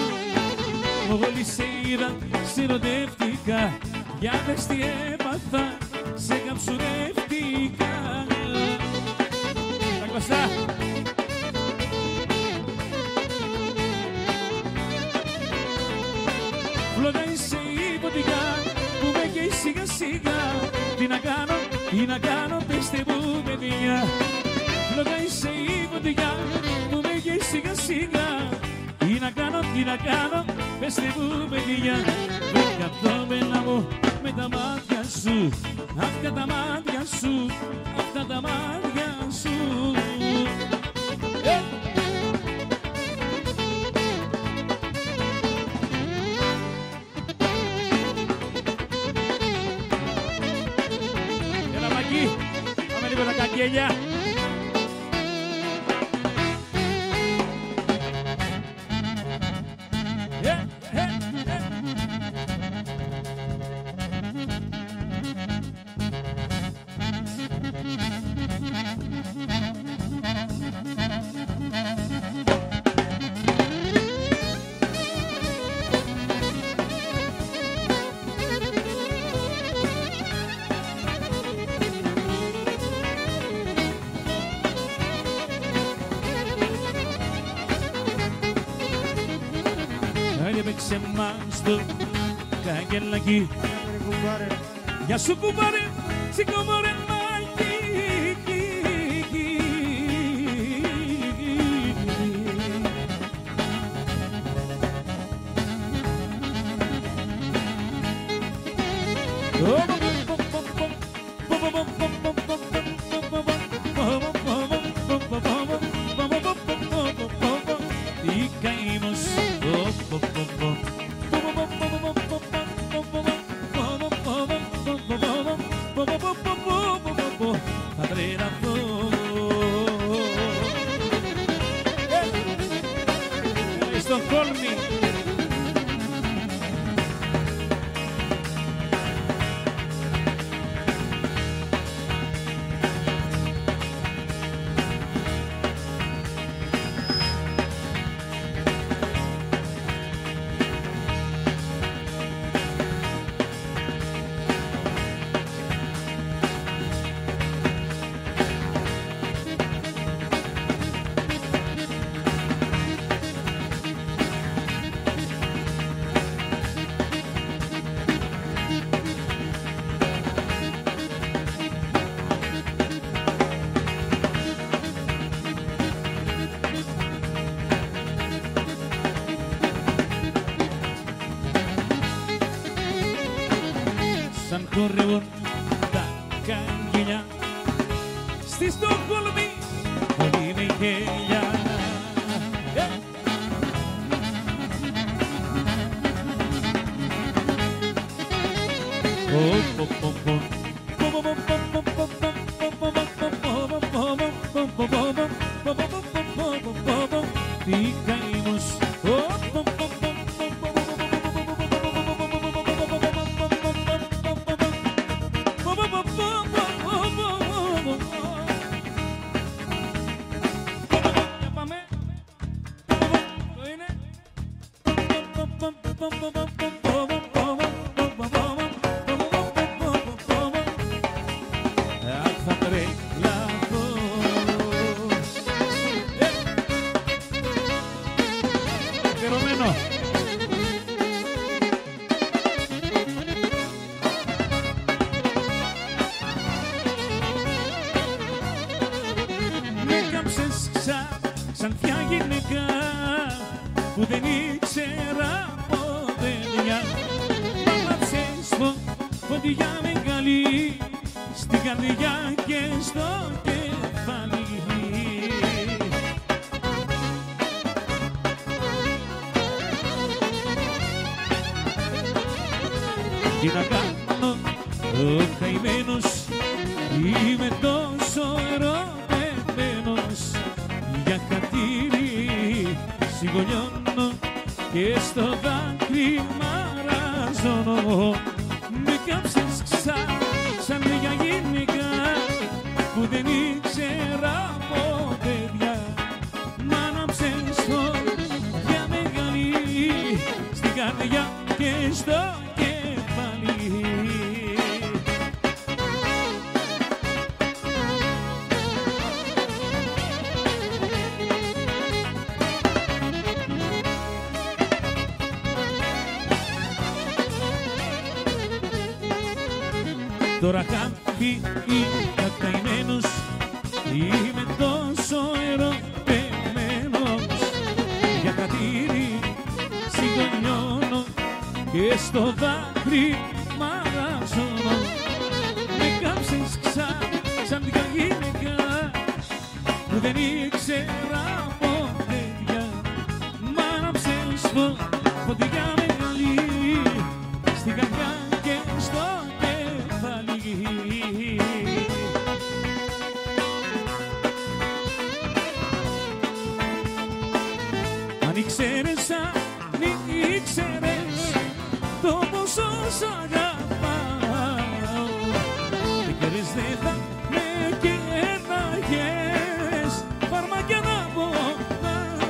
Μόλις σε είδα, σε ερωτεύτηκα. Για πες τι έπαθα, σε καψουρεύτηκα. Τα Κωστά. Φλόγα είσαι η ποτικά που με καίει σιγά σιγά. Τι να κάνω, τι να κάνω, πέστε μου παιδιά. Φλόγα είσαι η ποτικά που με καίει σιγά σιγά. Τι να κάνω, τι να κάνω, πέστε μου παιδιά. Βρήκα το μπέλα μου με τα μάτια σου. Αυτά τα μάτια σου, αυτά τα μάτια σου. Έλα Μάκη, πάμε λίγο τα κακέλια. Έπαιξε μας το καγκελάκι. Γεια σου κουμπάρε, σηκωμόρε μάκι. Τι καημός. Θα τρελαθώ. Στον Κόλμη. Σαν χορεύουν τα καγγελιά στη Στοκχόλμη, όλοι με γέλια. Τι καημός. Θα τρελαθώ. καρδιά. Άναψες φωτιά μεγάλη στην καρδιά και στο κεφάλι. Τι να κάνω, ο καημένος, είμαι τόσο ερωτευμένος. Για χατήρι σιγωνιώνω και στο δάκρυ μαραζώνω. Με κάψες σαν μια γυναίκα που δεν ήξερα από παιδιά. Μ' άναψες φωτιά μεγάλη στην καρδιά και στο κεφάλι. Τώρα χάθη καημένος, είμαι τόσο ερωτευμένος. Για χατήρι σιγωνιώνω και στο δάκρυ μαραζώνω. Με κάψες σαν μια γυναίκα που δεν ήξερα από παιδιά. Μ' άναψες φωτιά μεγάλη στην καρδιά και στο κεφάλι. Αν ήξερες, αν ήξερες το πόσο σ' αγαπάω, δεν ξέρεις δεν θα με κέρναγες φαρμάκια να πονάω.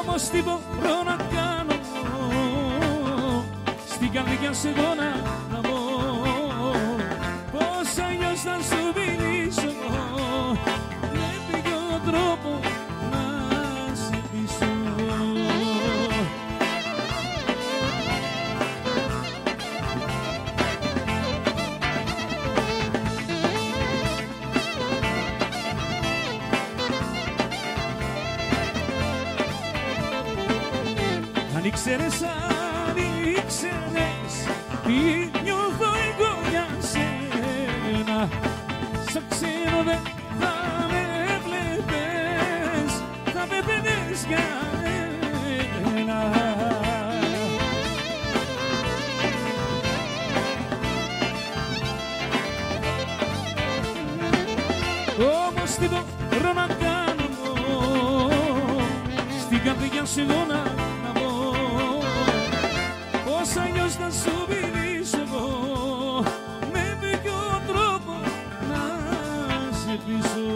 Όμως τι μπορώ να κάνω, στην καρδιά σου εγώ να μπω. Πώς αλλιώς θα σου μιλήσω, με ποιο τρόπο να σε πείσω. Αν ήξερες, αν ήξερες τι νιώθω εγώ για σένα, σαν ξένο δεν θα με βλέπες, θα με πένες για μένα. Όμως τι μπορώ να κάνω, στην καρδιά σου εγώ να μπω. Πώς αλλιώς θα σου μιλήσω εγώ, με ποιο τρόπο να σε πείσω.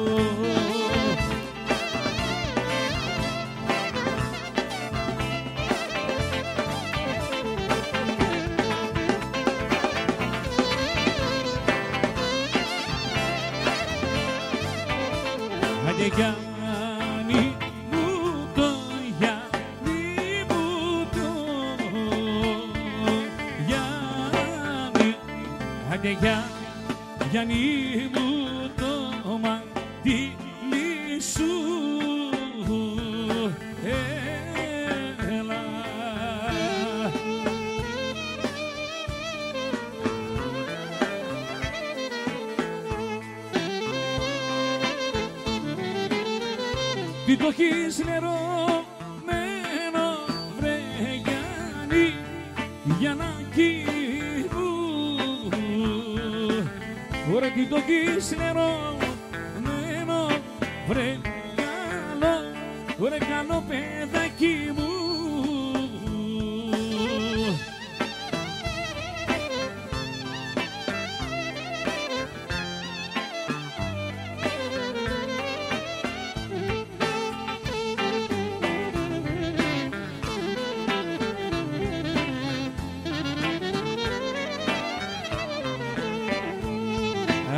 Άντε Γιάννη μου το, Γιάννη μου το, Γιάννη, άντε Γιάννη μου το μαντήλι σου, έλα. Τι το έχεις νερωμένο βρε Γιάννη, Γιαννάκη μου. Ωραία τι το έχεις νερωμένο βρε καλό, βρε καλό παιδάκι μου.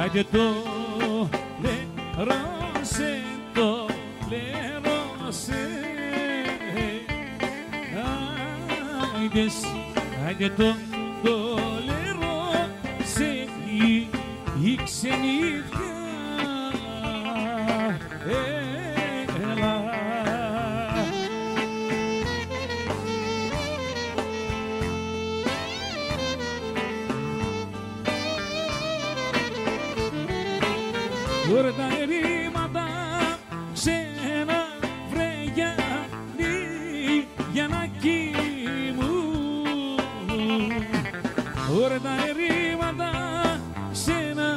Άντε το λερώσε, το λερώσε, άντε το λερώσε η ξενίδια. Ωραία τα ερήματα ξένα βρε Γιαννάκη μου. Ωραία τα ερήματα ξένα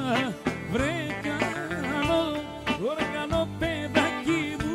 βρε καλό παιδάκι μου.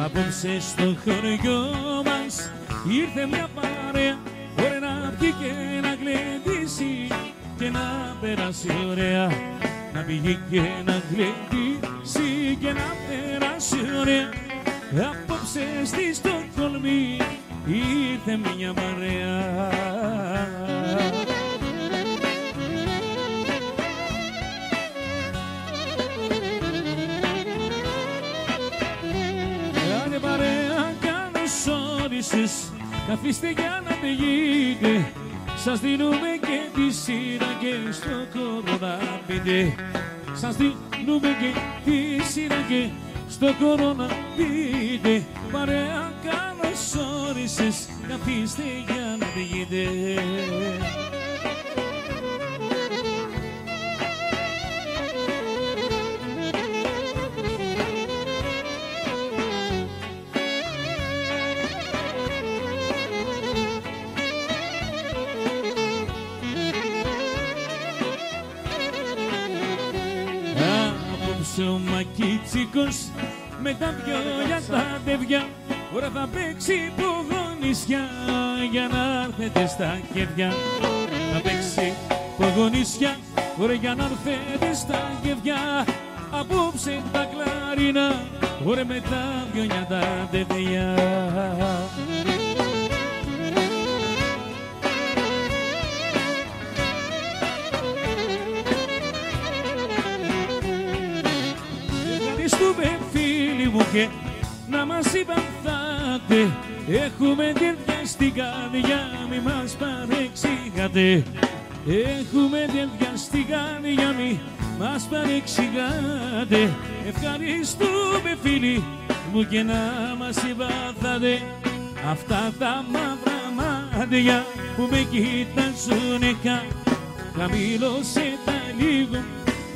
Απόψε στο χωριό μας ήρθε μια παρέα, ωραία να πιει και να γλεντήσει και να περάσει ωραία. Να πηγεί και να γλεντήσει και να περάσει ωραία. Απόψε στη Στοκχόλμη ήρθε μια παρέα. Καθίστε για να πηγείτε, σας δίνουμε και τη σειρά και στο χώρο να πείτε. Σας δίνουμε και τη σειρά και στο χώρο να πείτε. Παρέα καλώς όρισες, καθίστε για να πηγείτε. Ο Μακίτσικος με τα βιόλια τα τεύια, ώρα θα παίξει πογονίσια για να έρθετε στα κέντια. Θα παίξει πογονίσια, ώρα για να έρθετε στα κέντια. Απόψε τα κλαρίνα, ώρα με τα βιόλια τα τεύια. Φίλοι μου και να μας συμπαθάτε, έχουμε τέτοια στην καρδιά, μη μας παρεξηγάτε. Έχουμε τέτοια στην καρδιά, μη μας παρεξηγάτε. Ευχαριστούμε φίλοι μου και να μας συμπαθάτε. Αυτά τα μαύρα μάτια που με κοιτάζουνε χαμήλωσε τα λίγο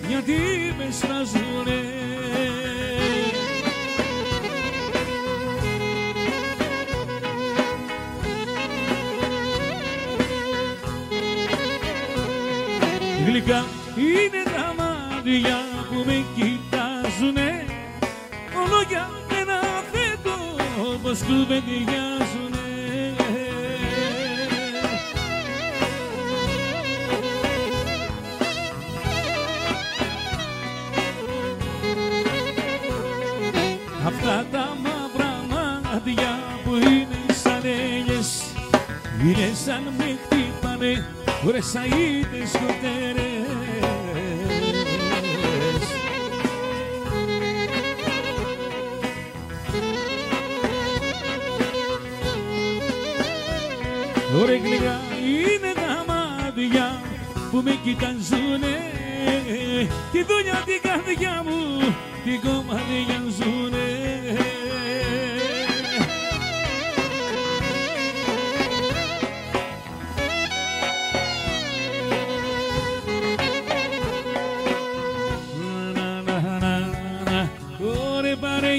γιατί με σφάζουνε. Γλυκά είναι τα μάτια που με κοιτάζουνε, όλο για ένα θέτω πως κουβεντιάζουνε. Αυτά τα μαύρα μάτια που είναι σαν έλιες, είναι σαν με χτύπανε ρε σαΐτες σκοτέρες. Ωραία γλυκά είναι τα μάτια που με κοιτάζουνε, τη δουλειά την καρδιά μου την κομμαδιάζουνε.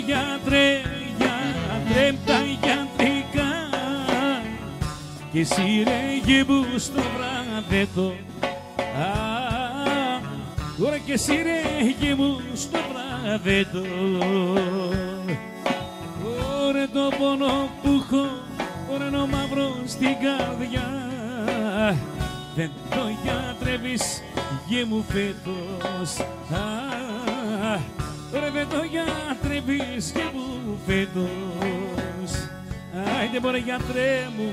Γιατρέ, γιατρέ τα γιατρικά και εσύ ρε γεμπού στο βράδετο. Ωραία και εσύ ρε γεμπού στο βράδετο. Ωραία το πόνο που έχω, ωραία το μαύρο στην καρδιά. Δεν το γιατρεύεις γε μου φέτος. Ρε δεν το γιατρεύεις και μου φέτος. Άιντε μωρέ γιατρέ μου,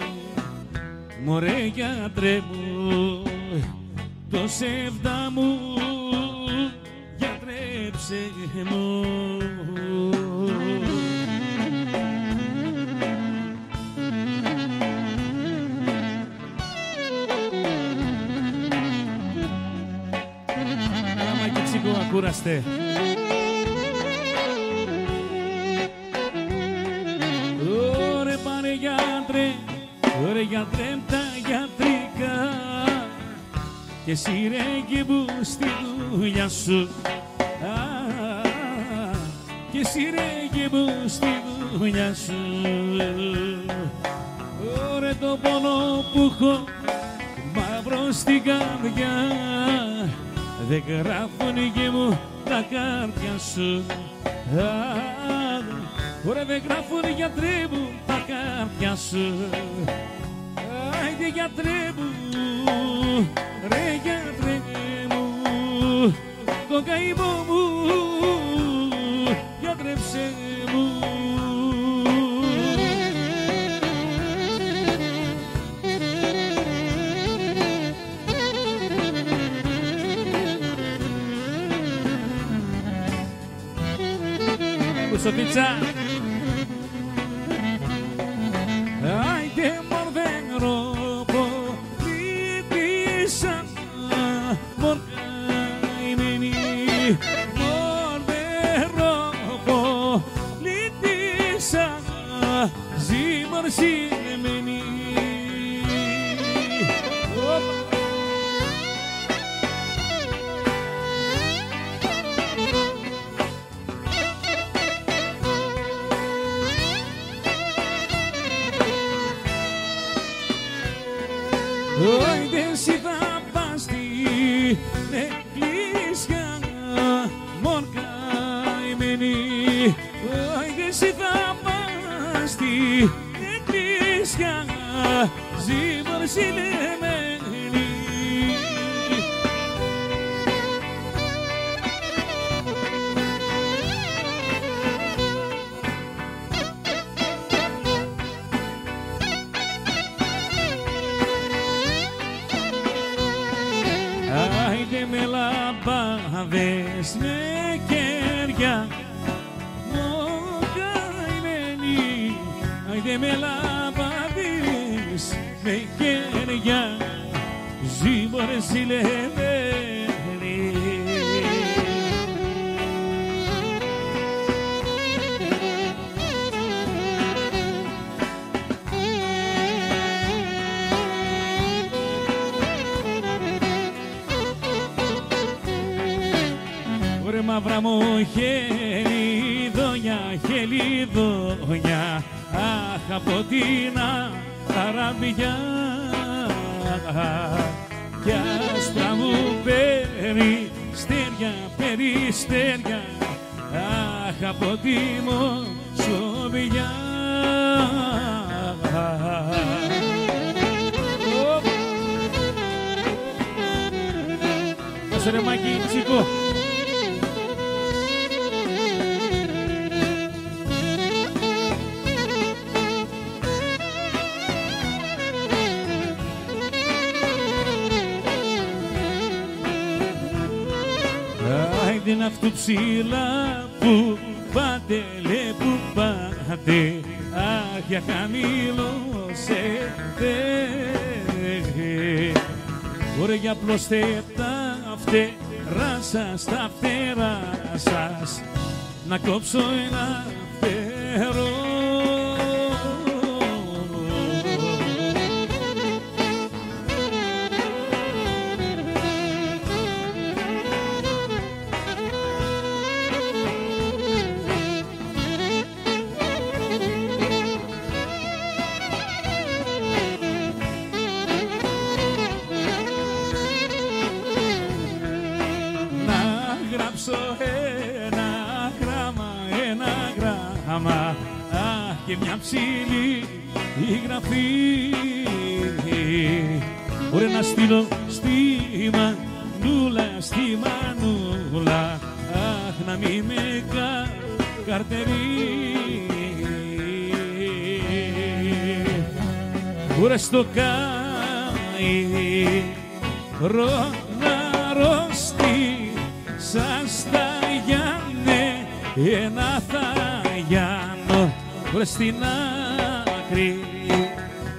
μωρέ γιατρέ μου, το σεύδα μου γιατρέψε μου. ακούραστε. Ωρε πάρε γιατρέ, ωρε γιατρέ τα γιατρικά και εσύ ρε και που στη δουλειά σου, και εσύ ρε και που στη δουλειά σου. Ωρε το πόνο που έχω μαύρο στην καρδιά, δεν γράφουν και μου τα κάρτια σου. Ωρε δεν γράφουν γιατρέ μου τα κάρτια σου. Άιντε γιατρέ μου, ρε γιατρέ μου, το καημό μου γιατρέψε μου. Κουσοτίτσα. Άιντε μορδέρο πολιτήσα, μορ καημένη, μορδέρο πολιτήσα, ζυμορσινεμένη. Άιντε εσύ θα πας στην εκκλησιά, μον καημένη. Άιντε εσύ θα πας στην εκκλησιά, ζυμορσινεμένη. Άιντε με λαμπάδες με κέρια, μον καημένη. Άιντε με λαμπάδες με κέρια, ζυμορσινεμένη. Ωρε μαύρα μου χελιδόνια, χελιδόνια, αχ από την Αραβιά, κι άσπρα μου περιστέρια, περιστέρια, αχ από τη Μοσοβιά. Δώσε ρε Μάκη, τσίκο. Άιντε αυτού ψηλά που πάτε, λέ που πάτε, αχ για χαμηλώσετε. Ωρε για πλώστε τα φτερά σας, τα φτερά σας, να κόψω ένα φτερό. Ένα γράμμα, αχ και μια ψηλή η γραφή. Μπορεί να στείλω στη Μανούλα, στη Μανούλα, αχ να μην με καρτερεί. Μπορεί στο Κάιρο να ρωστεί σας τα Γιάννε, ένα θα Γιάννο, βρε στην άκρη,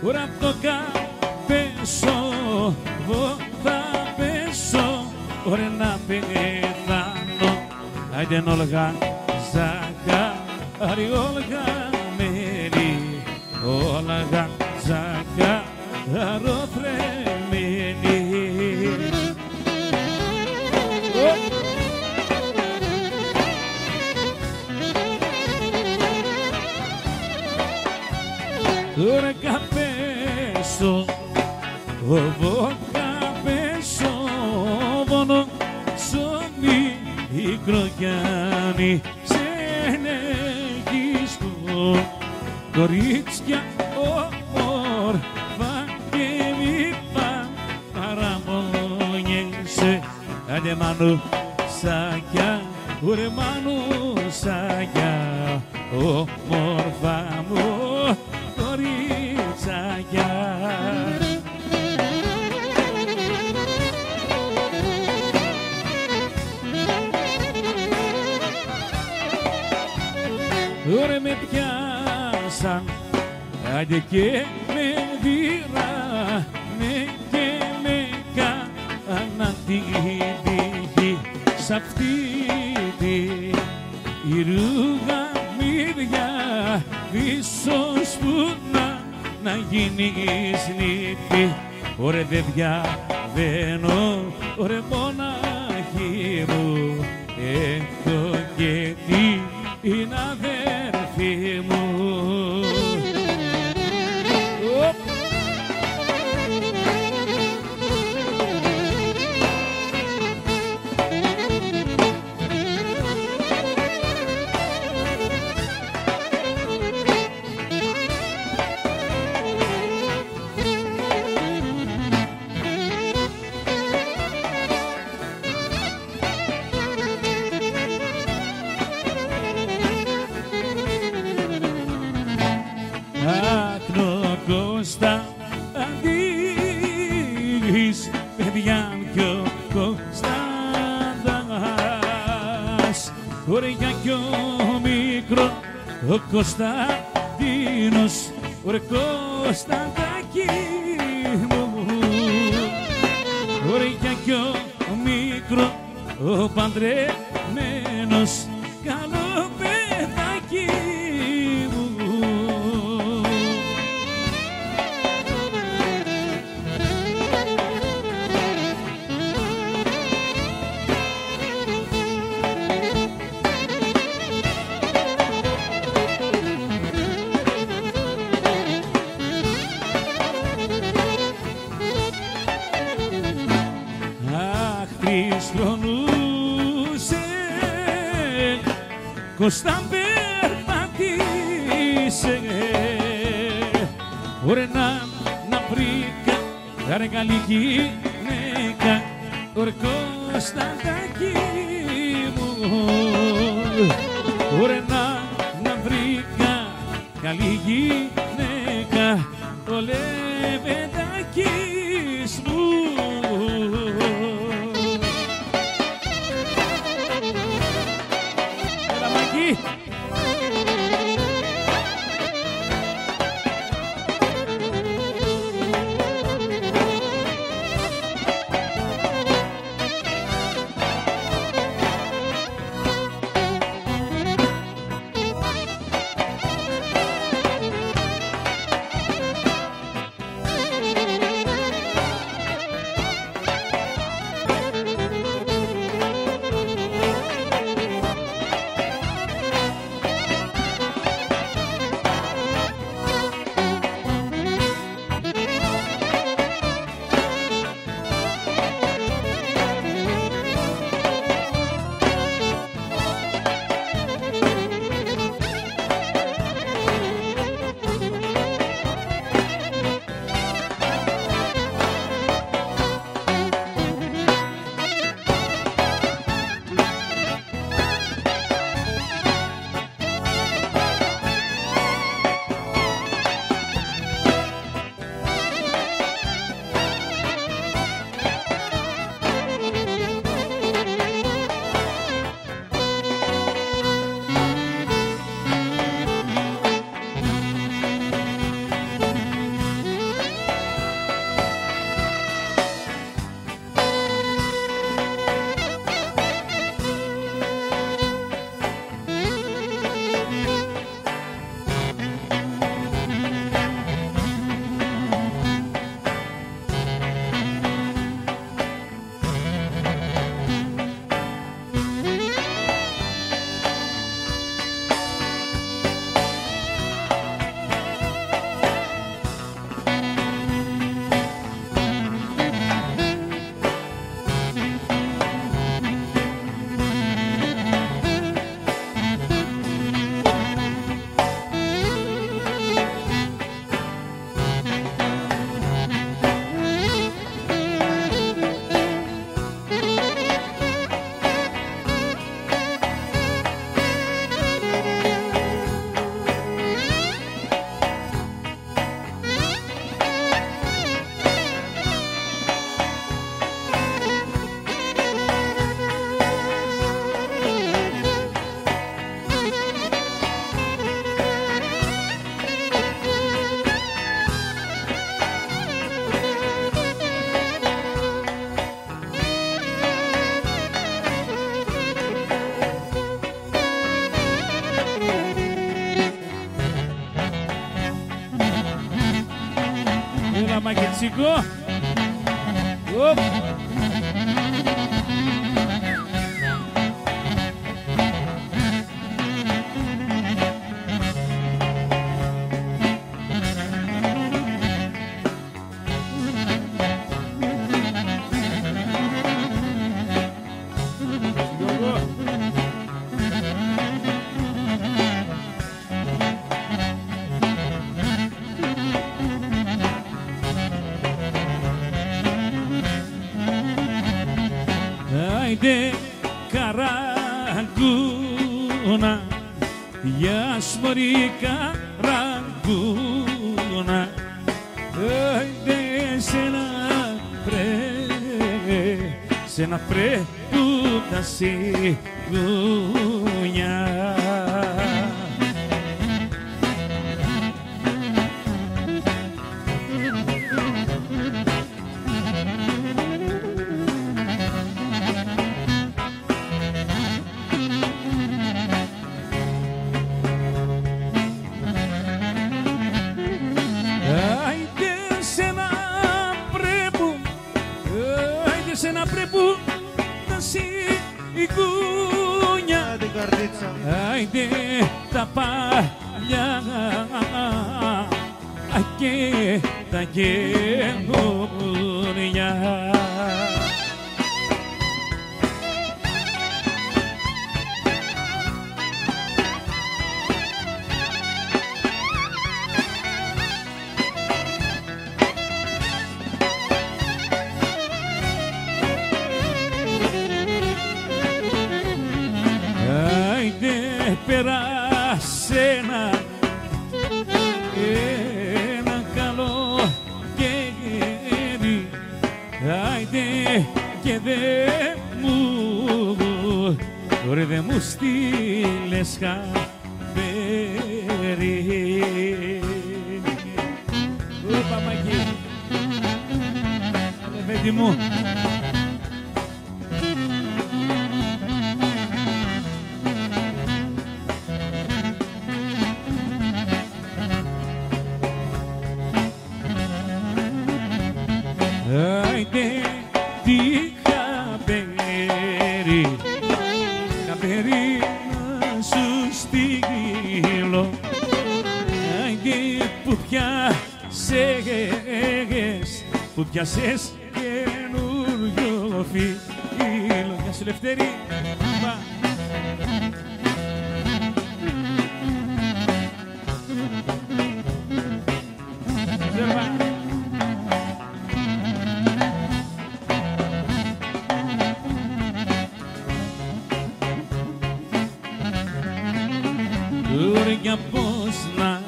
βρε απ' το καπέσο, θα πέσω, βρε να πεθάνω. Άιντε Όλγα, ζαχάρι, Όλγα μέλι, Όλγα, ζαχάρο θρεμμένη. Τώρα καπέσω, εγώ καπέσω, πόνο ψωμί μικρογιάννη σε νεγίσκω, κορίτσια όμορφα και μη παραπονιέσαι. Άντε μανουσάκια, ουρε μανουσάκια, όμορφα μου κορίτσακια. Ωραία με πιάσαν, άντε και με δίρανε και με κάναν την τύχη σ' αυτή τη ρούγα μυριά ίσως που να γίνεις νύχτη. Ωραία δεν διαβαίνω, ωραία μοναχή μου, έχω και την αδέρφη μου. Κώστα αντίγεις παιδιά κι ο Κωνσταντάς, ωραία κι ο μικρό ο Κωνσταντίνος, ωραία Κωνσταντάκι μου, ωραία κι ο μικρό ο παντρεμένος καλό παιδάκι μου. Χρονούσε Κώστα περπατήσε, ωραία να βρήκα ρε καλή γυναίκα, ωραία Κωνσταντάκι μου, ωραία να βρήκα καλή γυναίκα, το λεβεντάκι μου. Έλα Μακετσίκο. Άιντε καραγκούνα, γεια σου μωρή καραγκούνα. Άιντε σε ένα πρέ που τα σιγούνια. Σε να πρέπει τα σιγούνια. Άιντε τα παλιά και τα καινούρια. Πέρασε ένα καλό καιρί, άιντε και δε μου στείλες χαμπέρι. Ω Παπαγί, αλεβέντη μου. Άιντε τι χαμπέρι να σου στείλω. Άιντε που πιάσες καινούριο φίλο. Γεια σου Λευτέρη. Ωραία πώς να,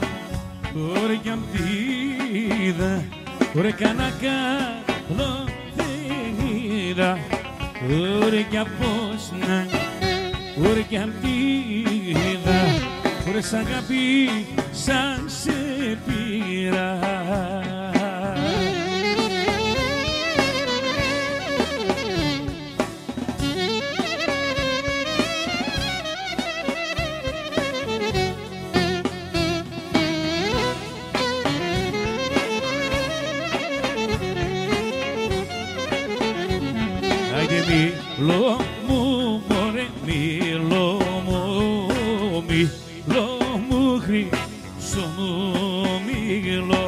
ωραία μπίδα, ωραία κανένα καλό δεν είδα. Ωραία πώς να, ωραία μπίδα, ωραία σ' αγάπη σαν σε πήρα. Μίλω μου, μωρέ, μίλω μου, χρυσό μου μίλω.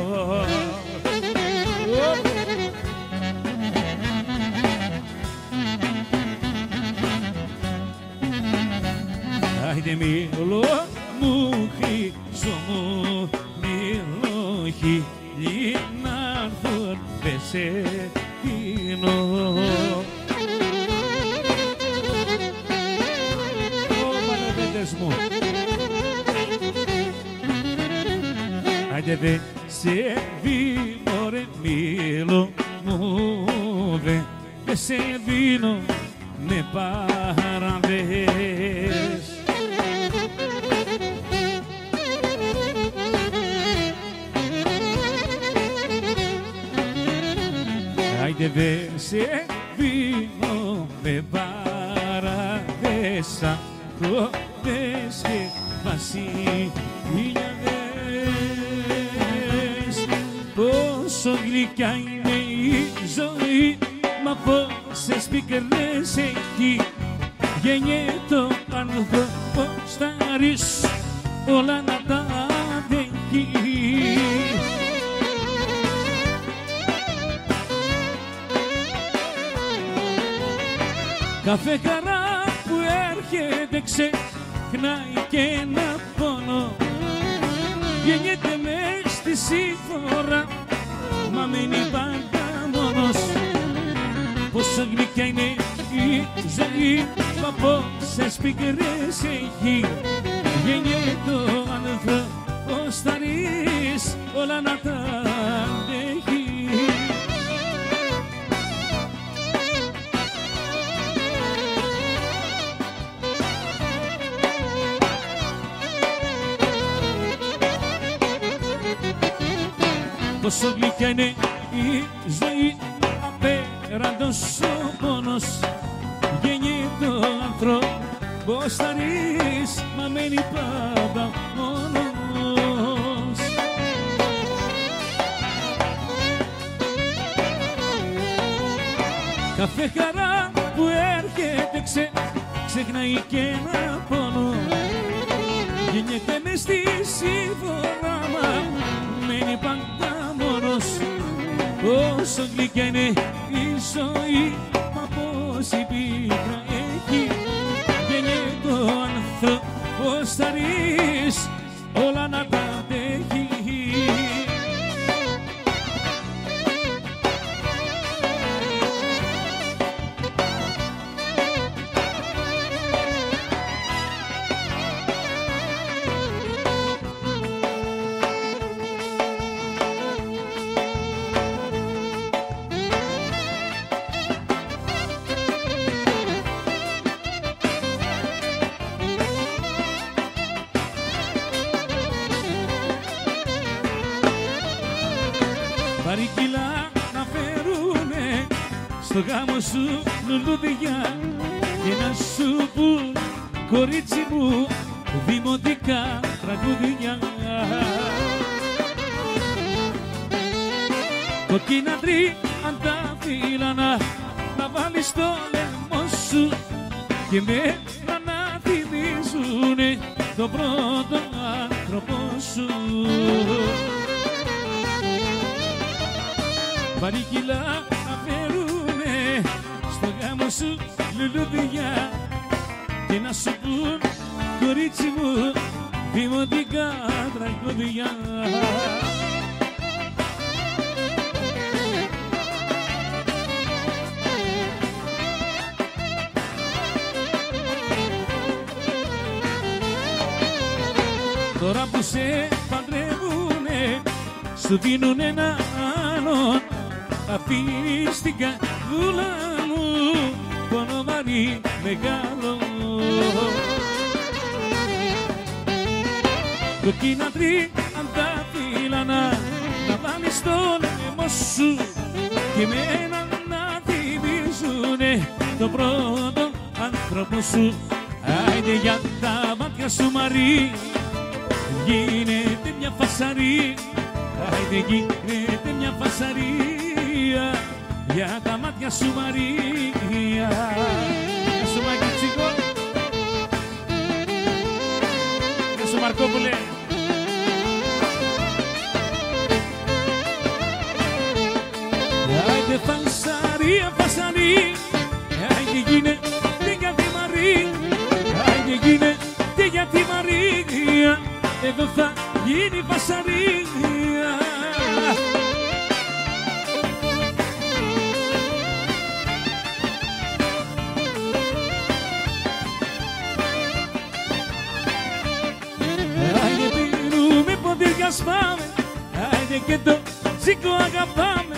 Άιντε μίλω μου, χρυσό μου μίλω, χίλιοι να έρθουν δε σε πίνω. Μου. Άιντε δε σε δίνω ρε μίλω μου, δε σε δίνω με παραδες. Άιντε δε σε δίνω με παραδες. Κοντές και βασιλιάδες, πώς πόσο γλυκιά είναι η ζωή, μα πόσες πικρές έχει. Γεννιέται ο άνθρωπος ταρής, όλα να τα αντέχει. Κάθε χαρά που έρχεται ξεχνάει και ένα πόνο. Γεννιέται μες στη σύγχωρα, μα μένει πάντα μόνος. Πόσο γλυκιά είναι η ζωή, μα πόσες πικρές έχει. Γεννιέται ο άνθρωπος θαρής, όλα να τα αντέχει. Πόσο γλυκιά είναι η ζωή, απέραντος ο πόνος. Γεννιέται ο άνθρωπος θαρής, μα μένει πάντα μόνος. Κάθε χαρά που έρχεται ξεχνάει και ένα πόνο. Γεννιέται μες στη σύμφωνα, μα μένει πάντα μόνος. Πόσο γλυκιά είναι η ζωή, μα πόση πίκρα έχει. Γεννιέται ο άνθρωπος θαρής, όλα να τα αντέχει. Παρικίλα να φέρουνε στο γάμο σου λουλούδια και να σου πουν, κορίτσι μου, δημοτικά τραγούδια. Κοκκίνα τρίαντα φύλλανα να βάλεις στο λαιμό σου και μένα να θυμίζουνε τον πρώτο άνθρωπο σου. Παρικίλα να φέρουνε στο γάμο σου λουλούδια και να σου πουν, κορίτσι μου, δημοτικά τραγούδια. Τώρα που σε παντρεύουνε, σου δίνουν ένα άλλον, αφήνεις την καρδούλα μου πόνο βαρύ μεγάλο. Κοκκίνα τρίαντα φύλλανα να βάλεις στο λαιμό σου και εμένα να θυμίζουνε τον πρώτο άνθρωπο σου. Άιντε για τα μάτια σου Μαρή, γίνεται μια φασαρή. Άιντε γίνεται μια φασαρία για τα μάτια σου Μαρία. Γεια σου Μαγκιτσίκο, γεια σου Μαρκόπουλε. Άιντε φασαρία, φασαρία, άιντε γίνεται για τη Μαρία. Άιντε γίνεται για τη Μαρία, εδώ θα γίνει φασαρία. Άιντε πίνουμε ποντήρια σπάμε, άιντε και το τσίκο αγαπάμε,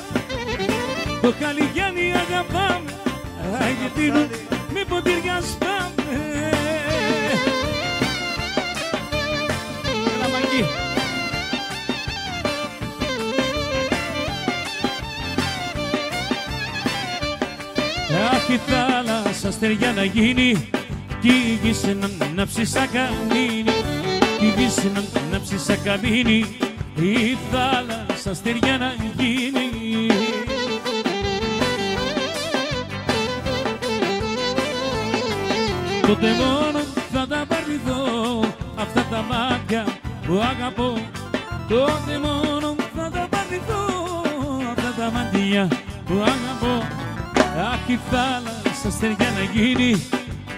το Χαλιγιάννη αγαπάμε. Άιντε πίνουμε ποντήρια σπάμε. Έλα Μαγκή. Αχ, η θάλασσα στεριά να γίνει κι η γης να ανάψει σαν καμίνι, η γης να ανάψει σαν καμίνι. Η θάλασσα στεριά να γίνει τότε μόνο θα τα παρθηθώ αυτά τα μάτια που αγαπώ. Τότε μόνο θα τα παρθηθώ αυτά τα μάτια που αγαπώ. Αχ, η θάλασσα στεριά να γίνει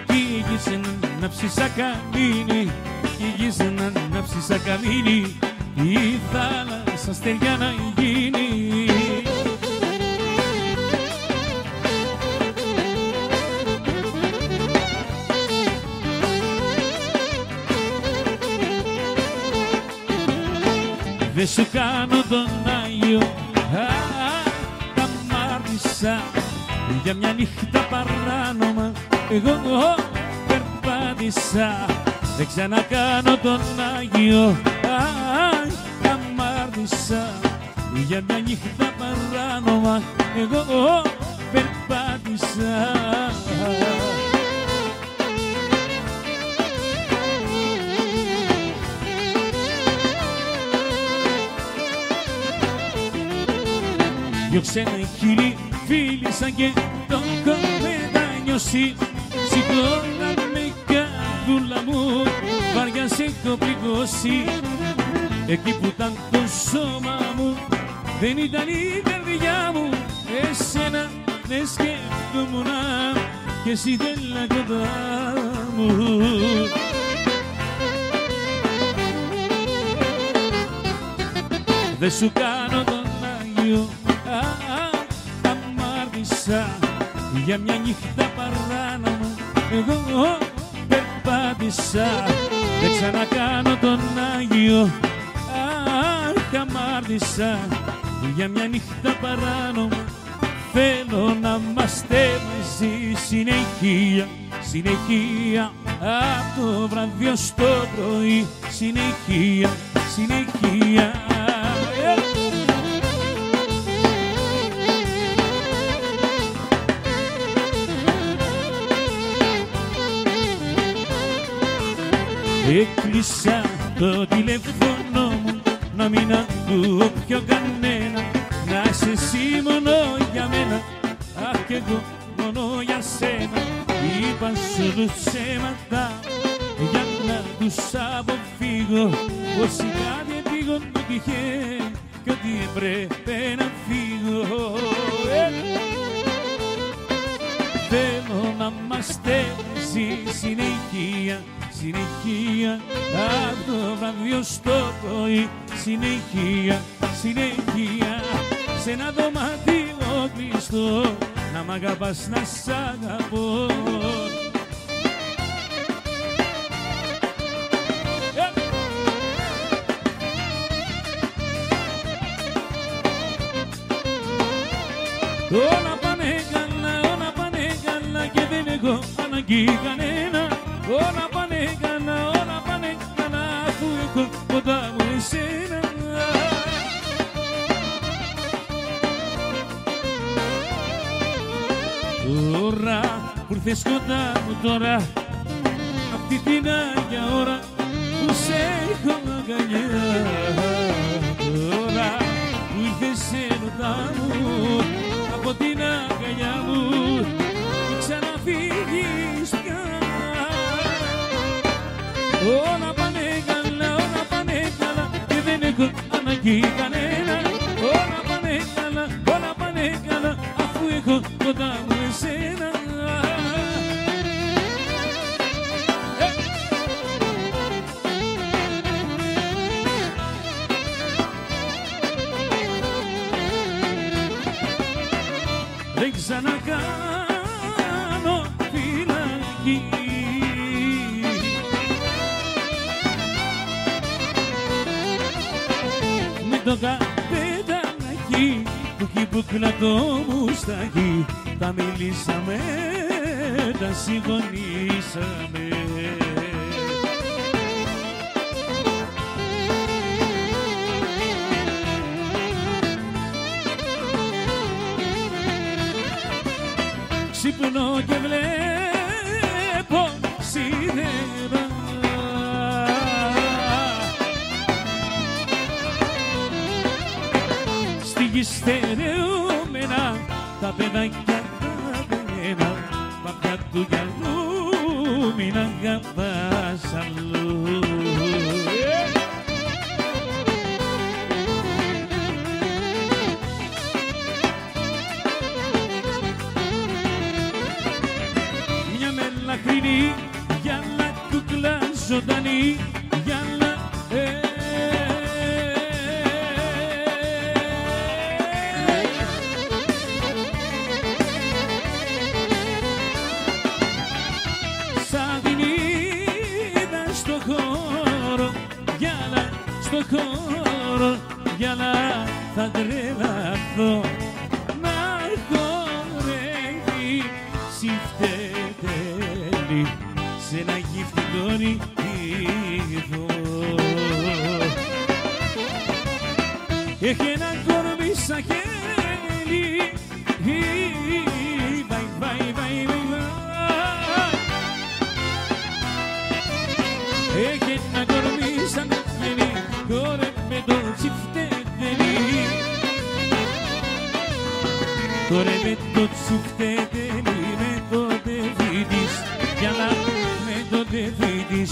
κι η γης να ψήσει σαν καμίνι, κι η γης να ψήσει σαν καμίνι, η θάλασσα στεριά να γίνει. Δε σου κάνω τον Άγιο, τα μάρτυσα για μια νύχτα παράνομα. Εγώ περπάτησα, δεν ξανακάνω τον Άγιο. Τα μάρτυσα για μια νύχτα παράνομα. Εγώ περπάτησα. Δυο ξένα χείλη φίλησαν και το έχω μετανιώσει. Σηκώναμε καρδούλα μου, βαριά σε έχω πληγώσει. Εκεί που ήταν το σώμα μου, δεν ήταν η καρδιά μου. Εσένα με σκέφτομουνα και εσύ θέλα κοντά μου. Δε σου κάνω τον Άγιο, τα μάρτυσα για μια νύχτα παράνομα. Εγώ περπάτησα, δεν ξανακάνω τον Άγιο. Τα μάρτυσα για μια νύχτα παράνομα. Θέλω να είμαστε μαζί συνεχεία, συνεχεία, απ' το βράδυ ως το πρωί. Συνεχεία, συνεχεία. Έκλεισα το τηλέφωνο μου, να μην ακούω πιο κανένα. Να είσαι εσύ μόνο για μένα, αχ κι εγώ μόνο για σένα. Είπα σου τους ψέματα για να τους αποφύγω, πως η κάτι επίγον μου τυχε κι ότι έπρεπε να φύγω. Θέλω να είμαστε μαζί συνεχεία, συνεχεία, απ' το βράδυ ως το πρωί. Συνεχεία, συνεχεία, σε ένα δωμάτιο κλειστό, να μ' αγαπάς, να σ' αγαπώ. Όλα πάνε καλά, όλα πάνε καλά και δεν έχω ανάγκη κανένα. Όλα πάνε καλά, όλα πάνε καλά, αφού έχω κοντά μου εσένα. Τώρα που ήρθες κοντά μου τώρα, αυτή την άγια ώρα που σε έχω αγκαλιά. Τώρα που ήρθες κοντά μου, από την αγκαλιά μου μην ξαναφύγεις πια. Όλα πάνε καλά, όλα πάνε καλά και δεν έχω ανάγκη κανένα. Όλα πάνε καλά, όλα πάνε καλά, αφού έχω κοντά μου εσένα. Δεν ξανακάνω φυλακή, με το καπετανάκι που κυμπούκλα το μουστάκι. Τα μιλήσαμε, τα συγχωνήσαμε. Ξυπνώ και βλέπω σίδερα, στη γη στερεωμένα τα παιδάκια τα πένα, παπιά του γυαλού μην αγαπάς αλλού. Μια μελαχρινή γυάλα κούκλα ζωντανή γυάλα σαν την είδα στο χώρο γυάλα, στο χώρο γυάλα θα τρελαθώ να χορεύει συμφτετέλη σε ένα γυφτικό νυχτίδο. Έχει ένα κορμί σαν χέλη, βαϊ, βαϊ, βαϊ, βαϊ. Έχει ένα κορμί σαν χέλη, χορεύει το τσιφτετέλη. Χορεύει το τσιφτετέλη με το τεφί της, γυάλα με το τεφί της.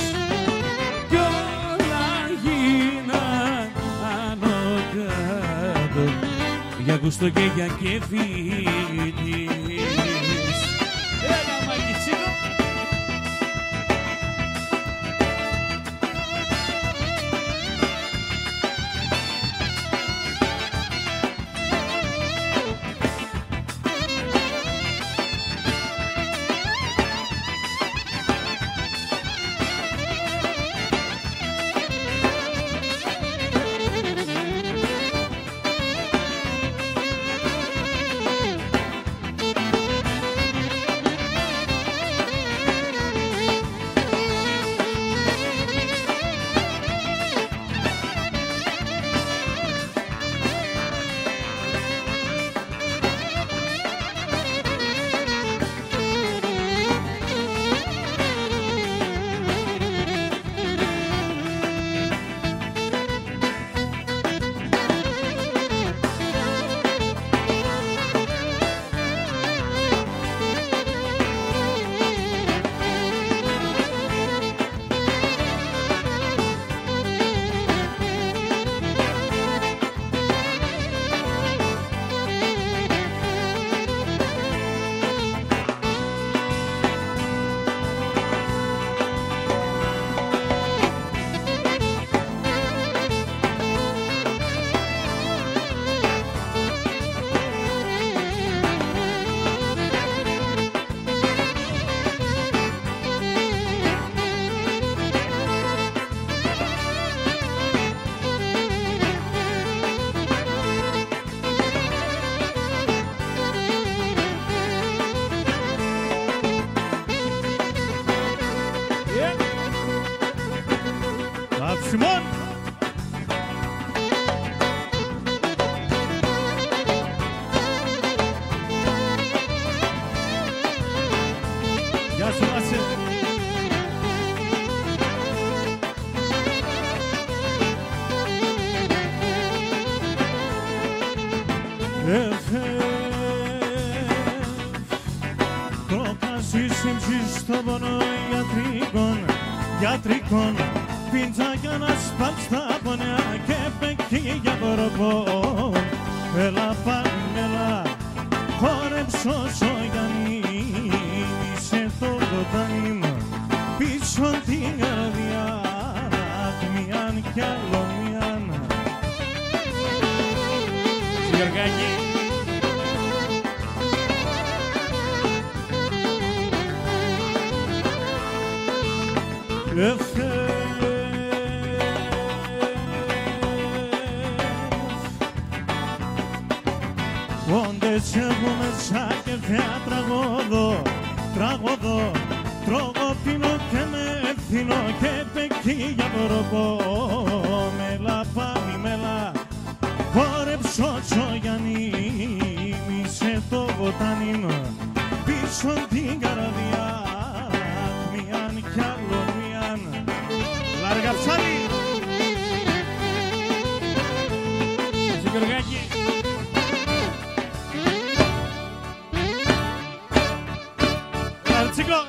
Κι όλα γίναν άνω κάτω για γούστο και για κέφι της. Έλα μαγιτσίνο. Σιμών. Γεια σου Μάσε. Το κασί σύμψη στο πόνο γιατρικών πίντσα για να σπάλεις τα πονιά και πεκεί για προπό. Έλα πάλι, έλα, χόρεψε όσο είσαι το ποτάμι μου πίσω την καρδιά, μιαν κι άλλο μιαν. Γιωργάκη. Όντες έχω μέσα και θα τραγωδώ, τρώγω, πίνω και με ευθύνω και πεκεί για προπό. Μέλα πάλι, μέλα, χόρεψε όσο Γιάννη, μίσε το βοτάνι μου πίσω την καρδιά, μιαν κι άλλο μιαν. Λάργα ψάρι. Γιωργάκη. Τσίκλο.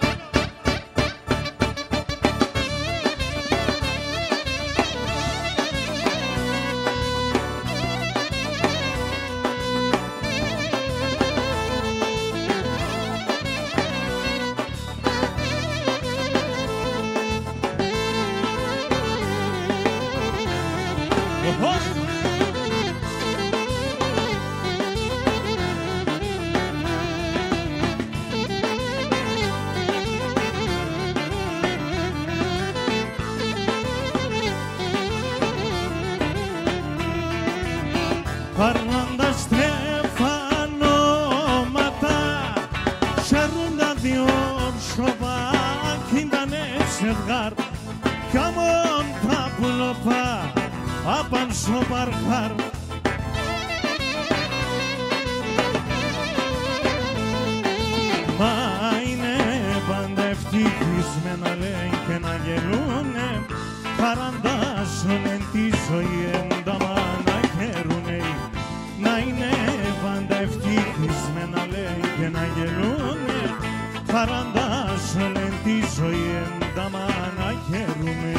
Παρνάντα στεφανώματα σέρνοντα δυο σοβάκι ήτανε ζευγάρ κι αμόν τα πουλοπά απαν στο παρχάρ. Μα είναι πάντα ευτυχισμένα λέει και να γελούνε παραντάσσουνε τη ζωή ένταμα να χαίρουνε. Να είναι πάντα ευτυχισμένα λέει και να γελούνε παραντάσσουνε τη ζωή ένταμα να χαίρουνε.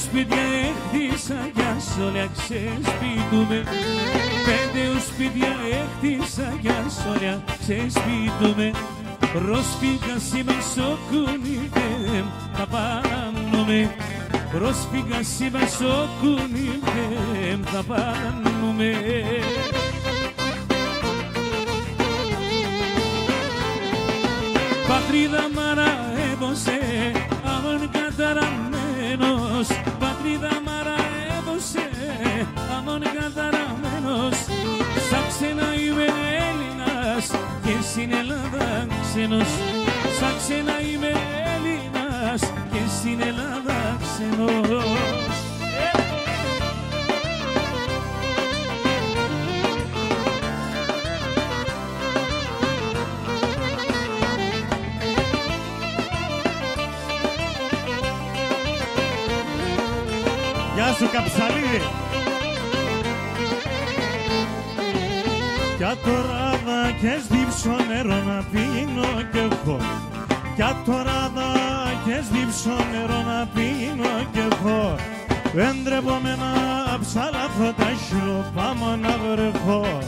Σπίτια έχτισα για σ' ξεσπίτουμε. 5 σπίτια έχτισα για σ' ξεσπίτουμε. Πρόσφυγα σήμερα στο κουνιβέμ θα πάνουμε. Πρόσφυγα σήμερα στο κουνιβέμ θα πάνουμε. Πατρίδα μαραεύωσε αμόν καταραμένος. Πατρίδα μαραεύωσε αμόν καταραμένος. Στα ξένα είμαι Έλληνας και στην Ελλάδα ξένος. Στα ξένα είμαι Έλληνας και στην Ελλάδα ξένος. Γεια σου Καψαλίδη. Κι τώρα και σδίψω νερό να πίνω κι εγώ. Κι τώρα και σδίψω νερό να πίνω κι εγώ. Δεν τρέπομαι να ψαλαθώ τα χιλοπάμω να βρεθώ.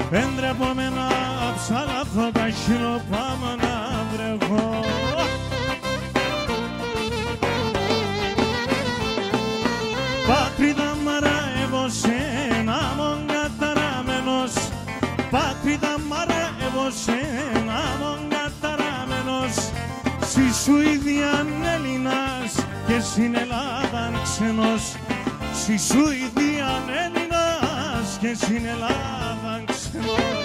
Δεν τρέπομαι να ψαλαθώ τα χιλοπάμω να βρεθώ. Πατρίδα μαραεύωσε αμόν καταραμένος. Πατρίδα μαραεύωσε αμόν καταραμένος. Στη Σουηδία Έλληνας και στην Ελλάδα ξένος. Στη Σουηδία Έλληνας και στην Ελλάδα ξένος.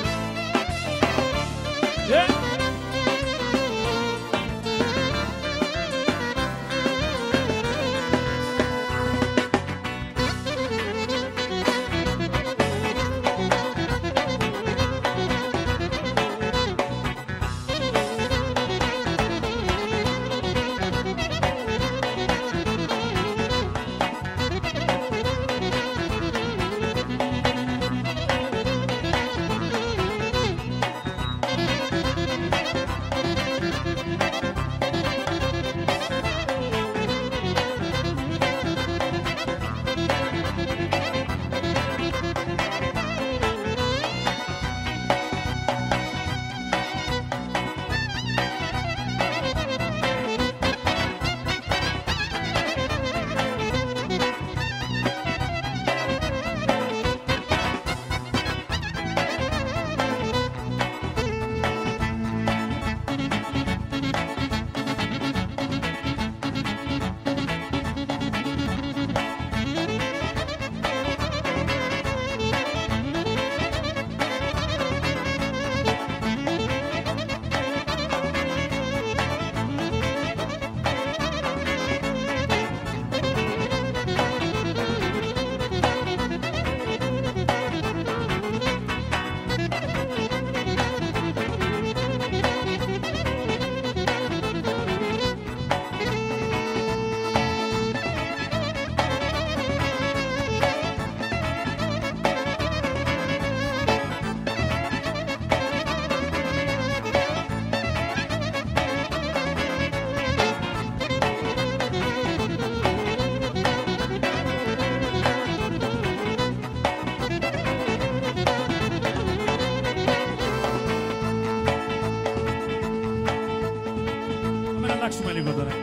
αλλάξουμε λίγο τώρα.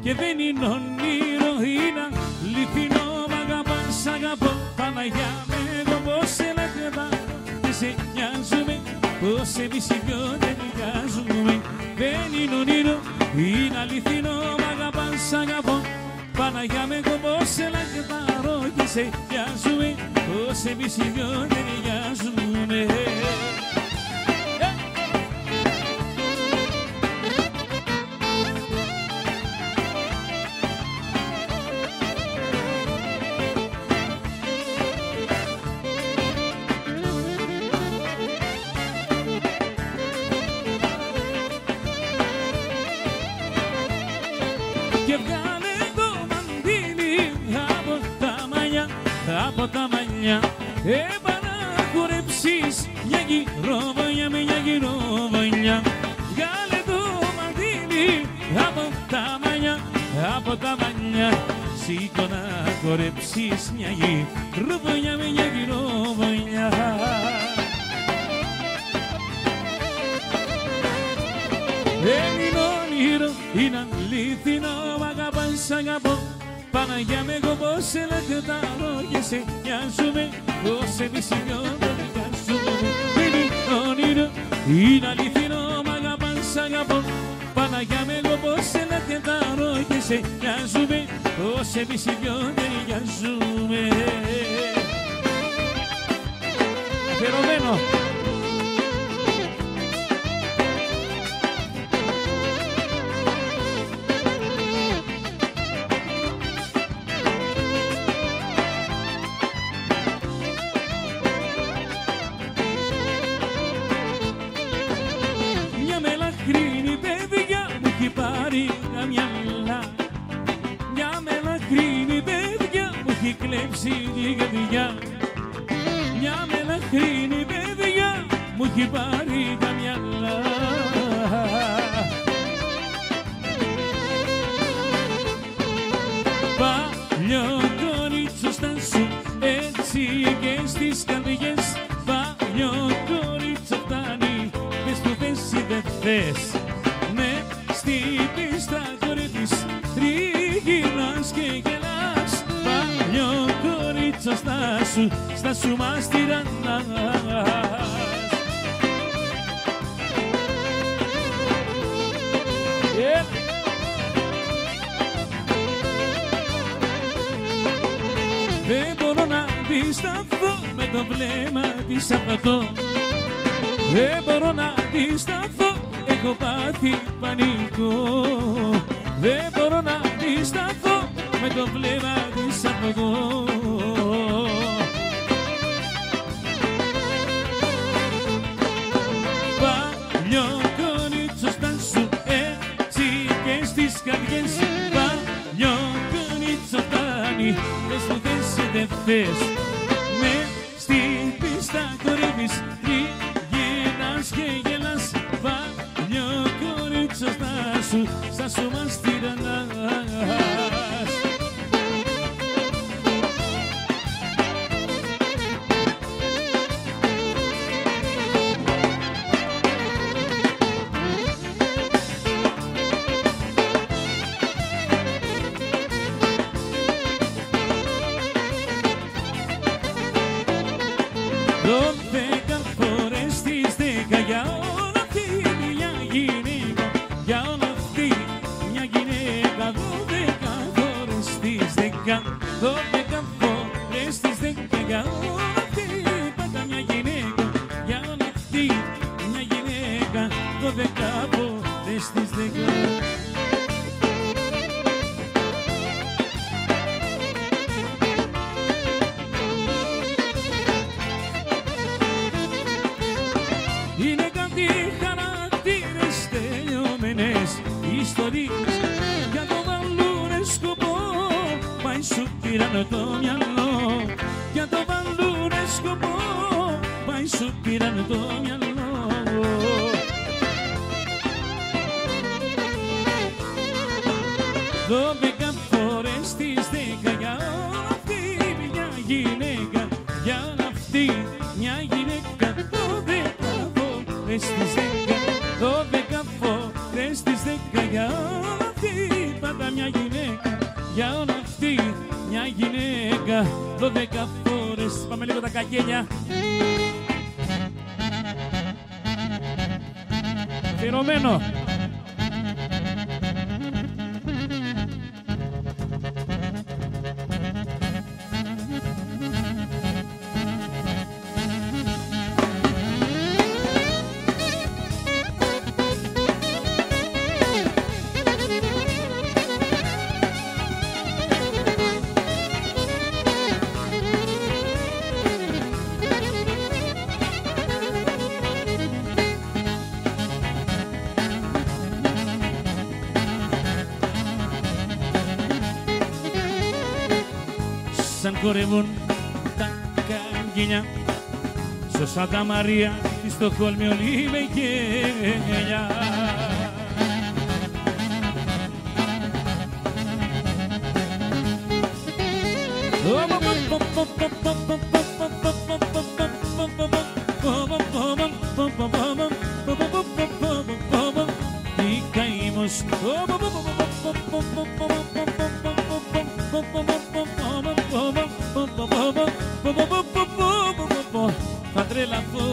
Και δεν είναι όνειρο, είναι αληθινό. Μ' αγαπάς, σ' αγαπώ, Παναγιά με εγώ πως σε λατρεύα. Και σε νοιάζομαι, πως εμείς οι δυο δεν νοικιάζουμε. Δεν είναι όνειρο, είναι αληθινό. Μ' αγαπάς, σ' αγαπώ, Παναγιά με εγώ πως σε λατρεύα. Και σε νοιάζομαι, πως εμείς οι δυο δεν νοικιάζουμε. Και βγάλε το μαντίλι από τα μαλλιά, έπανα χορέψεις μια γυροβολιά, μια γυροβολιά. Βγάλε το μαντίλι από τα μαλλιά, σήκω να χορέψεις μια γυροβολιά, μια γυροβολιά. Δεν είναι όνειρο, είναι αληθινό. Μ' αγαπάς, σ' αγαπώ, Παναγιά με εγώ πως σε λατρεύω. Και σε νοιάζομαι, πως εμείς οι δυο δεν νοικιάζουμε. Δεν είναι όνειρο, είναι αληθινό. Μ' αγαπάς, σ' αγαπώ, Παναγιά με εγώ πως σε λατρεύω. Και σε νοιάζομαι, πως εμείς οι δυο δεν νοικιάζουμε. Αφιερωμένο. Μελαχρίνη παιδιά μου έχει πάρει τα μυαλά. Μια μελαχρίνη παιδιά μου έχει κλέψει την καρδιά. Μια μελαχρίνη παιδιά μου έχει πάρει τα μυαλά. Παλιό κορίτσο στάσου έτσι και στις καρδιές. Παλιό κορίτσο φτάνει, πες του θες ή δεν θες. Ναι, στην πίστα κορεύεις, τριγυρνάς και γελάς. Παλιό κορίτσο στάσου μας τυραννάς. Δεν μπορώ να αντισταθώ με το βλέμμα της αυτό. Δεν μπορώ να αντισταθώ, έχω πάθει πανικό. Δεν μπορώ να αντισταθώ με το βλέμμα της αυτό. Παλιό κορίτσο στάσου έτσι και στις καρδιές. Παλιό κορίτσο φτάνει, πες του θες ή δεν θες. Με στην πίστα κορεύεις, γυρνάς και γελάς. Παλιό κορίτσο στάσου μας τυραννάς. Τον 10 φορές στις 10 για όλα αυτή μια γυναίκα. Για όλα αυτή μια γυναίκα. 12 φορές στις 10. 12 φορές στις 10 για όλα αυτή πάντα μια γυναίκα. Για όλα αυτή μια γυναίκα. 12 φορές στις 10. Είναι κάτι χαρακτήρες τελειωμένες ιστορίες. Για το βαλούνε σκοπό, πάει σου πήραν το μυαλό. Για το βαλούνε σκοπό, πάει σου πήραν το μυαλό. 12 φορές στις 10 για όλα αυτή μια γυναίκα. Για όλα αυτή μια γυναίκα. 12 φορές στις 10. 12 φορές στις 10 για όλα για όλα αυτή μια γυναίκα 12 φορές. Πάμε λίγο τα καγγέλια. Αφιερωμένο. Σαν χορεύουν τα καγκίνια στο Σάντα Μαρία στη Στοκχόλμη όλοι με γέλια. Τι καημός θα τρελαθώ.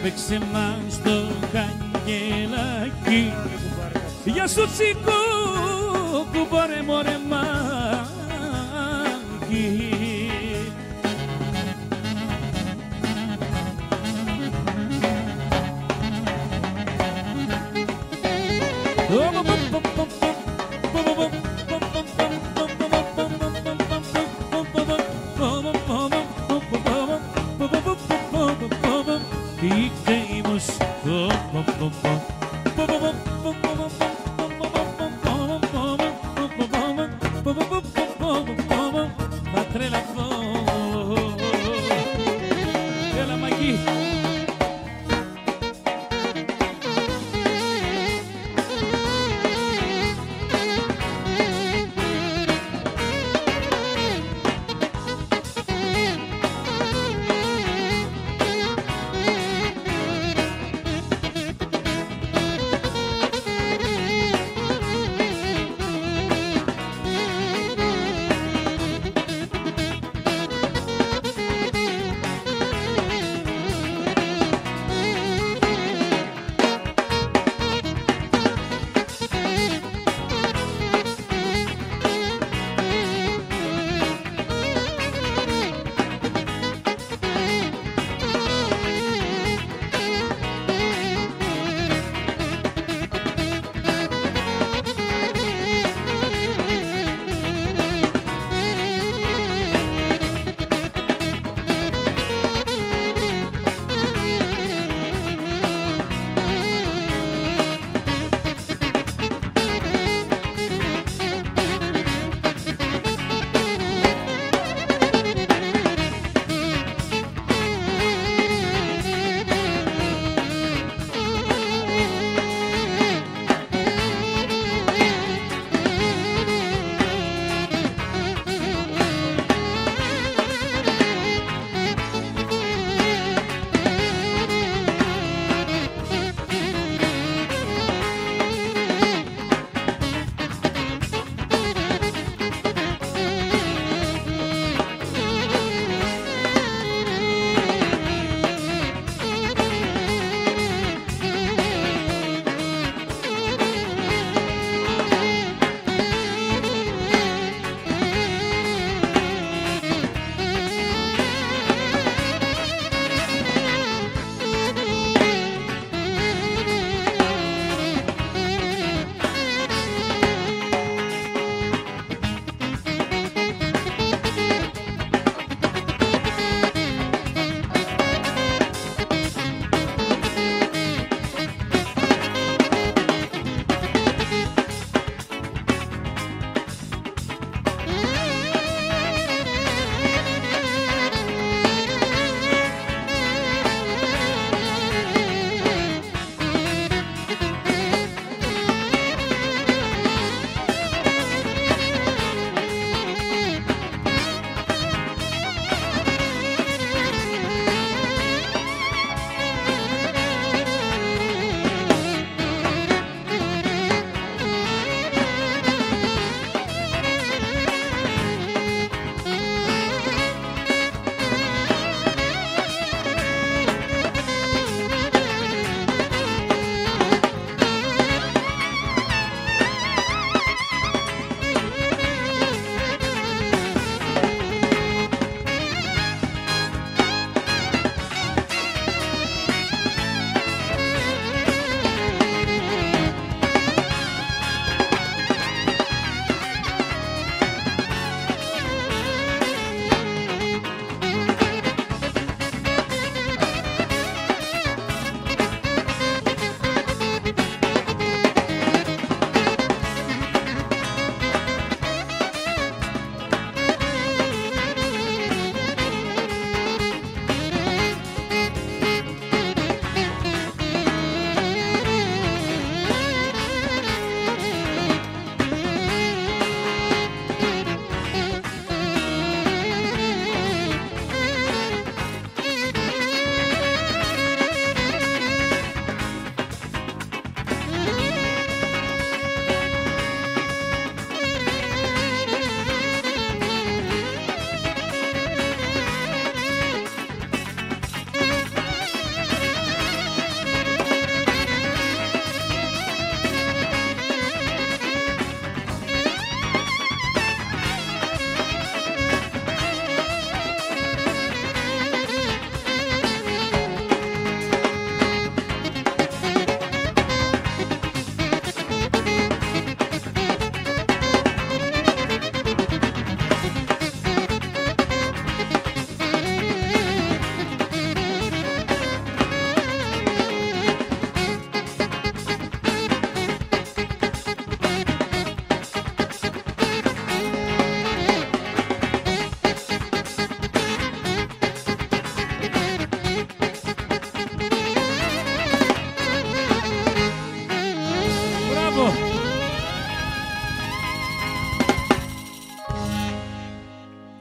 Παίξε μας στο καγγελάκι. Γεια σου τσίκο, κουμπάρε μωρέ μάκι. Θα τρελαθώ. Έλα Μαγί.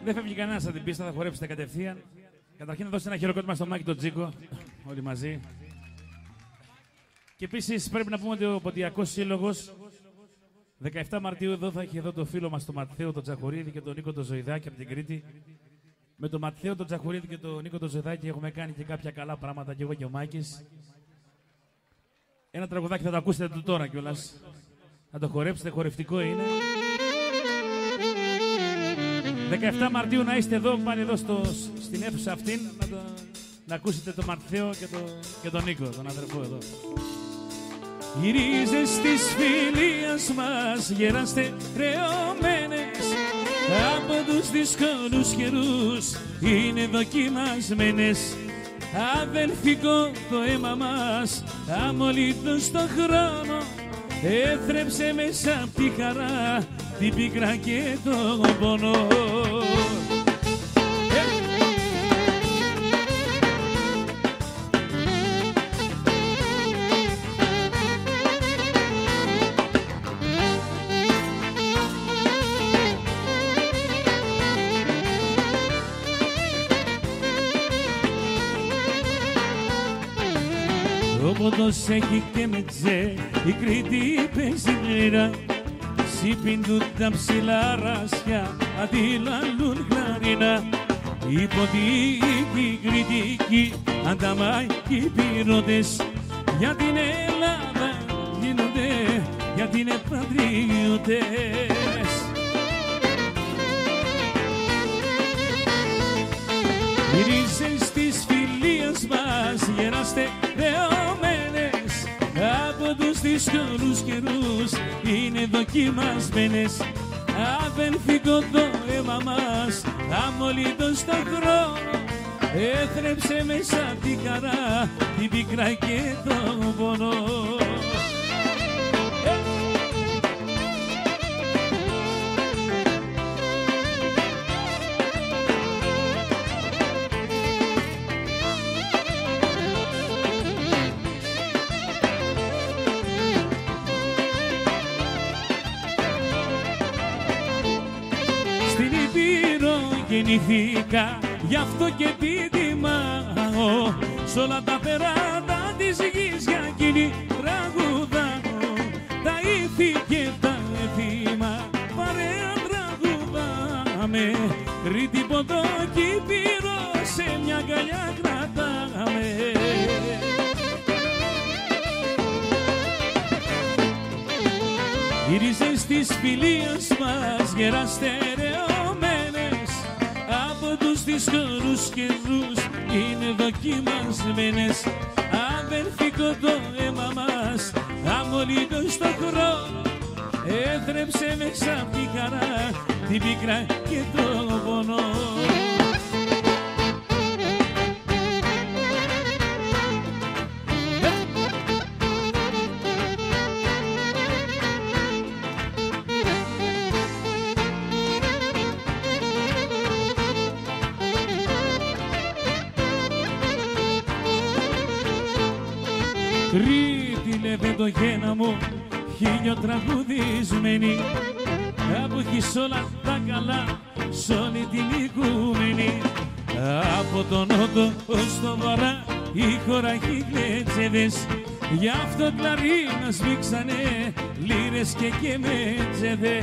Δεν φεύγει κανένα από την πίστα, θα χορέψετε κατευθείαν. Καταρχήν να δώσετε ένα χειροκρότημα στο Μάκη τον Τζίκο, όλοι μαζί. Και επίσης πρέπει να πούμε ότι ο Ποντιακός Σύλλογος 17 Μαρτίου εδώ θα έχει εδώ το φίλο μας τον Ματθαίο τον Τζαχουρίδη και τον Νίκο τον Ζωηδάκη από την Κρήτη. Με τον Ματθαίο τον Τζαχουρίδη και τον Νίκο τον Ζωηδάκη έχουμε κάνει και κάποια καλά πράγματα και εγώ και ο Μάκης. Ένα τραγουδάκι θα το ακούσετε του τώρα κιόλας. Θα το χορέψετε, χορευτικό είναι. 17 Μαρτίου να είστε εδώ, πάνε εδώ στην αίθουσα αυτήν, να ακούσετε τον Μαρθαίο και τον Νίκο, τον αδερφό εδώ. Οι ρίζες της φιλίας μας γεράστε κρεωμένες, από τους δύσκολους καιρούς είναι δοκιμασμένες. Αδελφικό το αίμα μας, αμολύτως στον χρόνο, έθρεψε μέσα απ' τη χαρά την πίκρα και τον πόνο. Ο πόντος έχει και με τζέ, η Κρήτη παίζει μοίρα. Σύπιντουν τα ψηλά ράσια, αντίλαλουν κλαρίνα. Οι ποντικοί κριτικοί, ανταμάκοι πυρώτες, για την Ελλάδα γίνονται, γιατί είναι πατριώτες. Οι ρίζες της φιλίας μας γεράστε δεωμένες, από τους δύσκολους καιρούς είναι δοκιμασμένες. Αδελφικό το αίμα μας, αμολύτως στον χρόνο, έθρεψε μέσα απ' τη χαρά την πίκρα και τον πόνο. Γεννηθήκα, γι' αυτό και την τιμάω, σ' όλα τα περάτα της γης για εκείνη τραγουδάω. Τα ήθη και τα έθιμα παρέα τραγουδάμε, Κρήτη Πόντο Κύπρο σε μια αγκαλιά κρατάμε. Οι ρίζες της φιλίας μας γεραστερεωμένες, από τους δύσκολους καιρούς είναι δοκιμασμένες. Αδελφικό το αίμα μας, αμολύτως στον χρόνο, έθρεψε μέσα απ' τη χαρά την πίκρα και τον πόνο. Κρήτη λέτε το γένα μου, χίλιο τραγουδισμένη, από έχεις όλα τα καλά σ' όλη την οικούμενη. Από τον νότο ως τον βορρά η χώρα έχει κλετσέδες, γι' αυτό κλαρίνα σμίξανε λύρες και μετσέδες.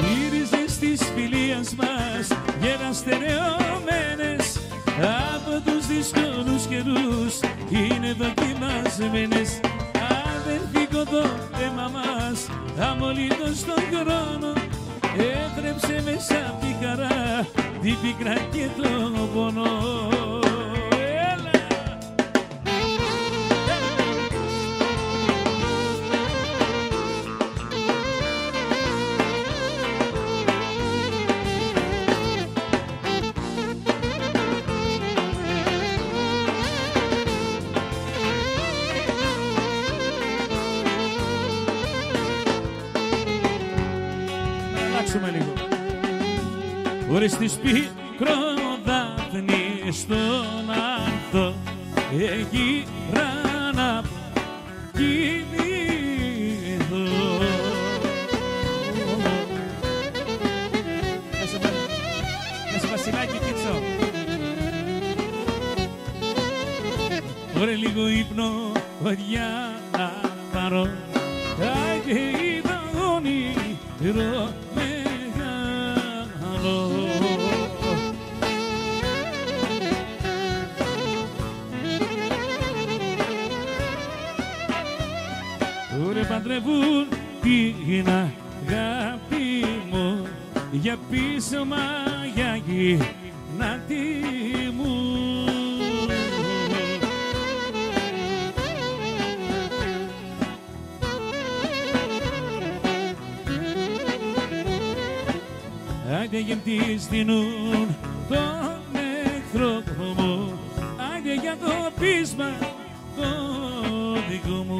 Οι ρίζες της φιλίας μας γεραστερεωμένες, από τους δύσκολους καιρούς είναι δοκιμασμένες. Αδελφικό το αίμα μας, αμολύτως στον χρόνο, έθρεψε μέσα απ' τη χαρά την πίκρα και τον πόνο. Χωρίς της πικροδάφνη στον άνθο εγείρα να κοιμηθώ. λίγο ύπνο για να πάρω. Άιντε είδα όνειρο μεγάλο. Ρε παντρεύουν την αγάπη μου για πίσω για γυνάτη μου. Άιντε γεμτής δίνουν τον εχθρό μου, άιντε για το πείσμα το δικό μου.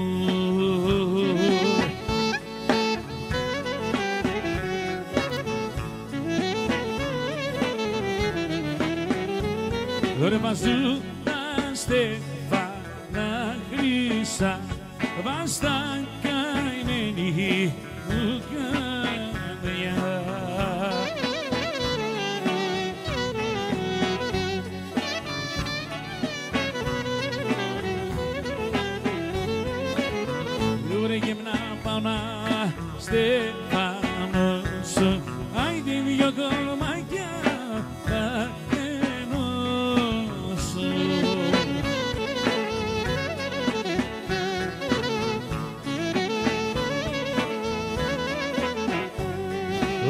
Ρε μαζού τα στέφανα χρυσά, βάστα καημένη μου καρδιά. Ρε γεμνά πάω να στεφάνω σου, άιντε δυο κομμάτια θα ενώσω.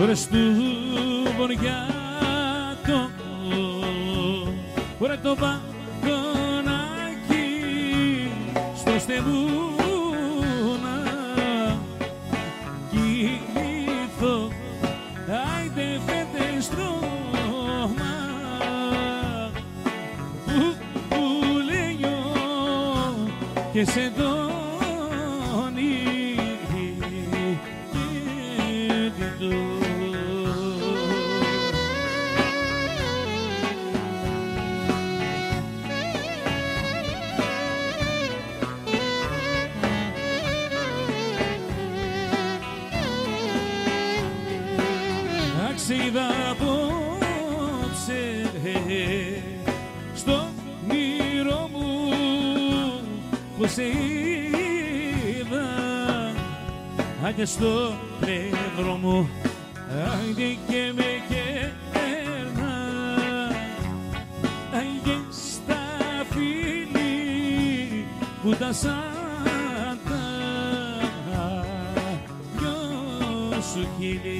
Ρε στου βορειάτο, ρε το παγωνάκι στο στεβού και σε δώνει και το. Αξίδα απόψε στο μύρο μου που σε είδα, άντε στο πλευρό μου, άντε και με κέρνα, άντε στα φίλη που τα σαν τα δυο σου χείλη.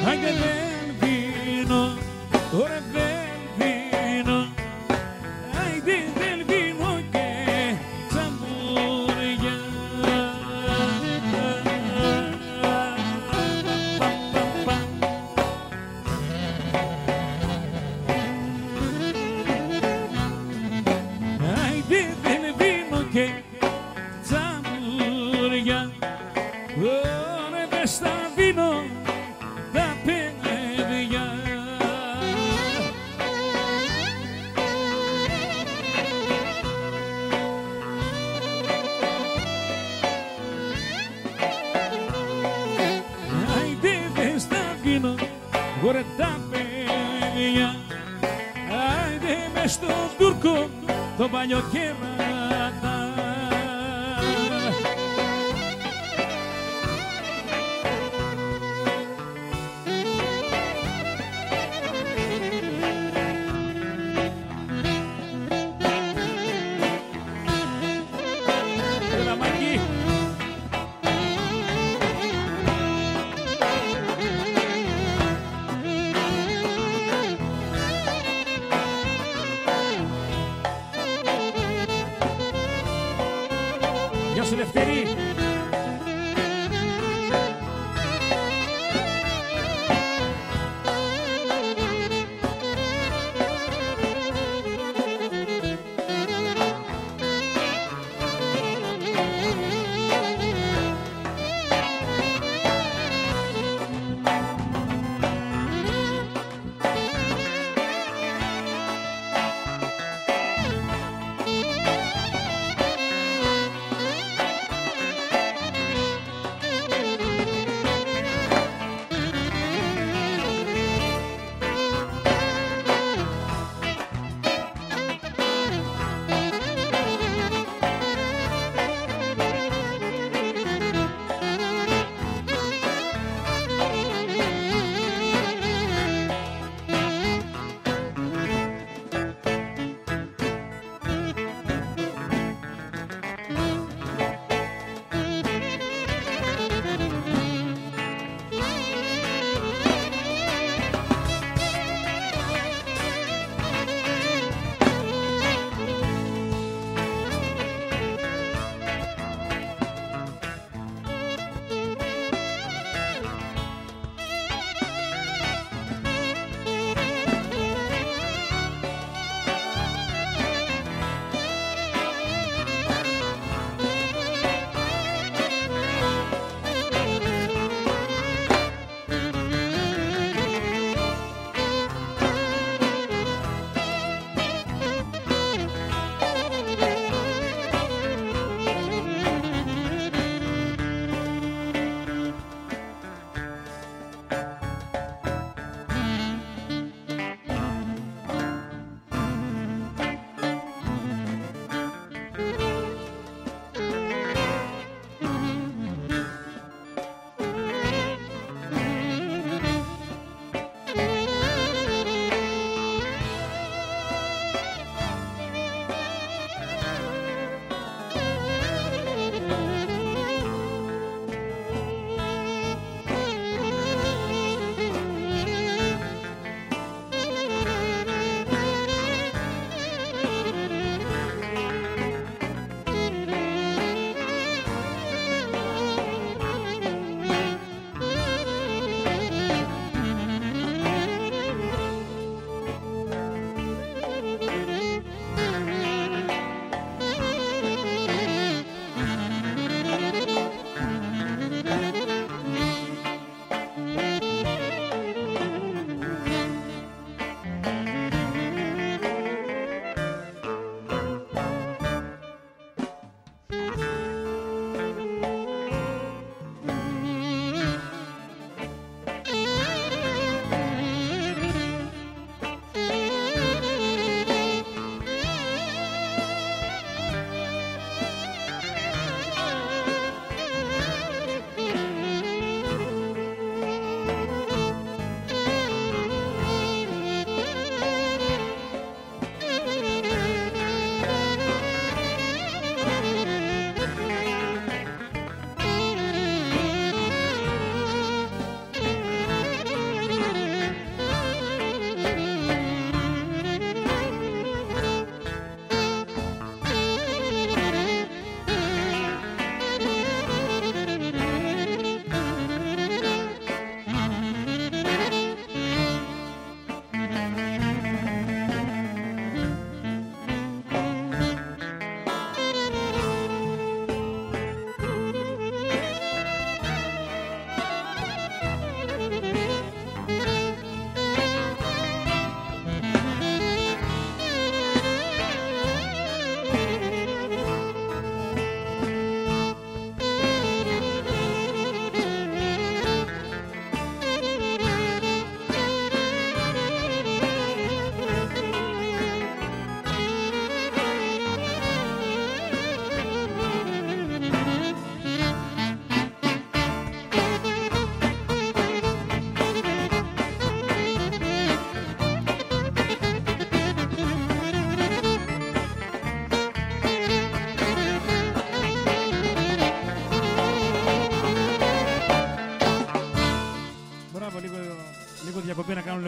Άντε δεν πίνω, ωραία δεν πίνω, άντε δεν πίνω και τσαμπουριά. Άντε δεν πίνω και τσαμπουριά, ωραία δεν στα πίνω τα παιδιά. Άιντε δεν στα πίνω, ωραία τα παιδιά. Άιντε μες στον Τούρκο το παλιό κεράτα. Γεια σου Λευτέρη.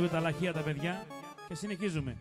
λίγο τα λαχεία τα παιδιά και συνεχίζουμε.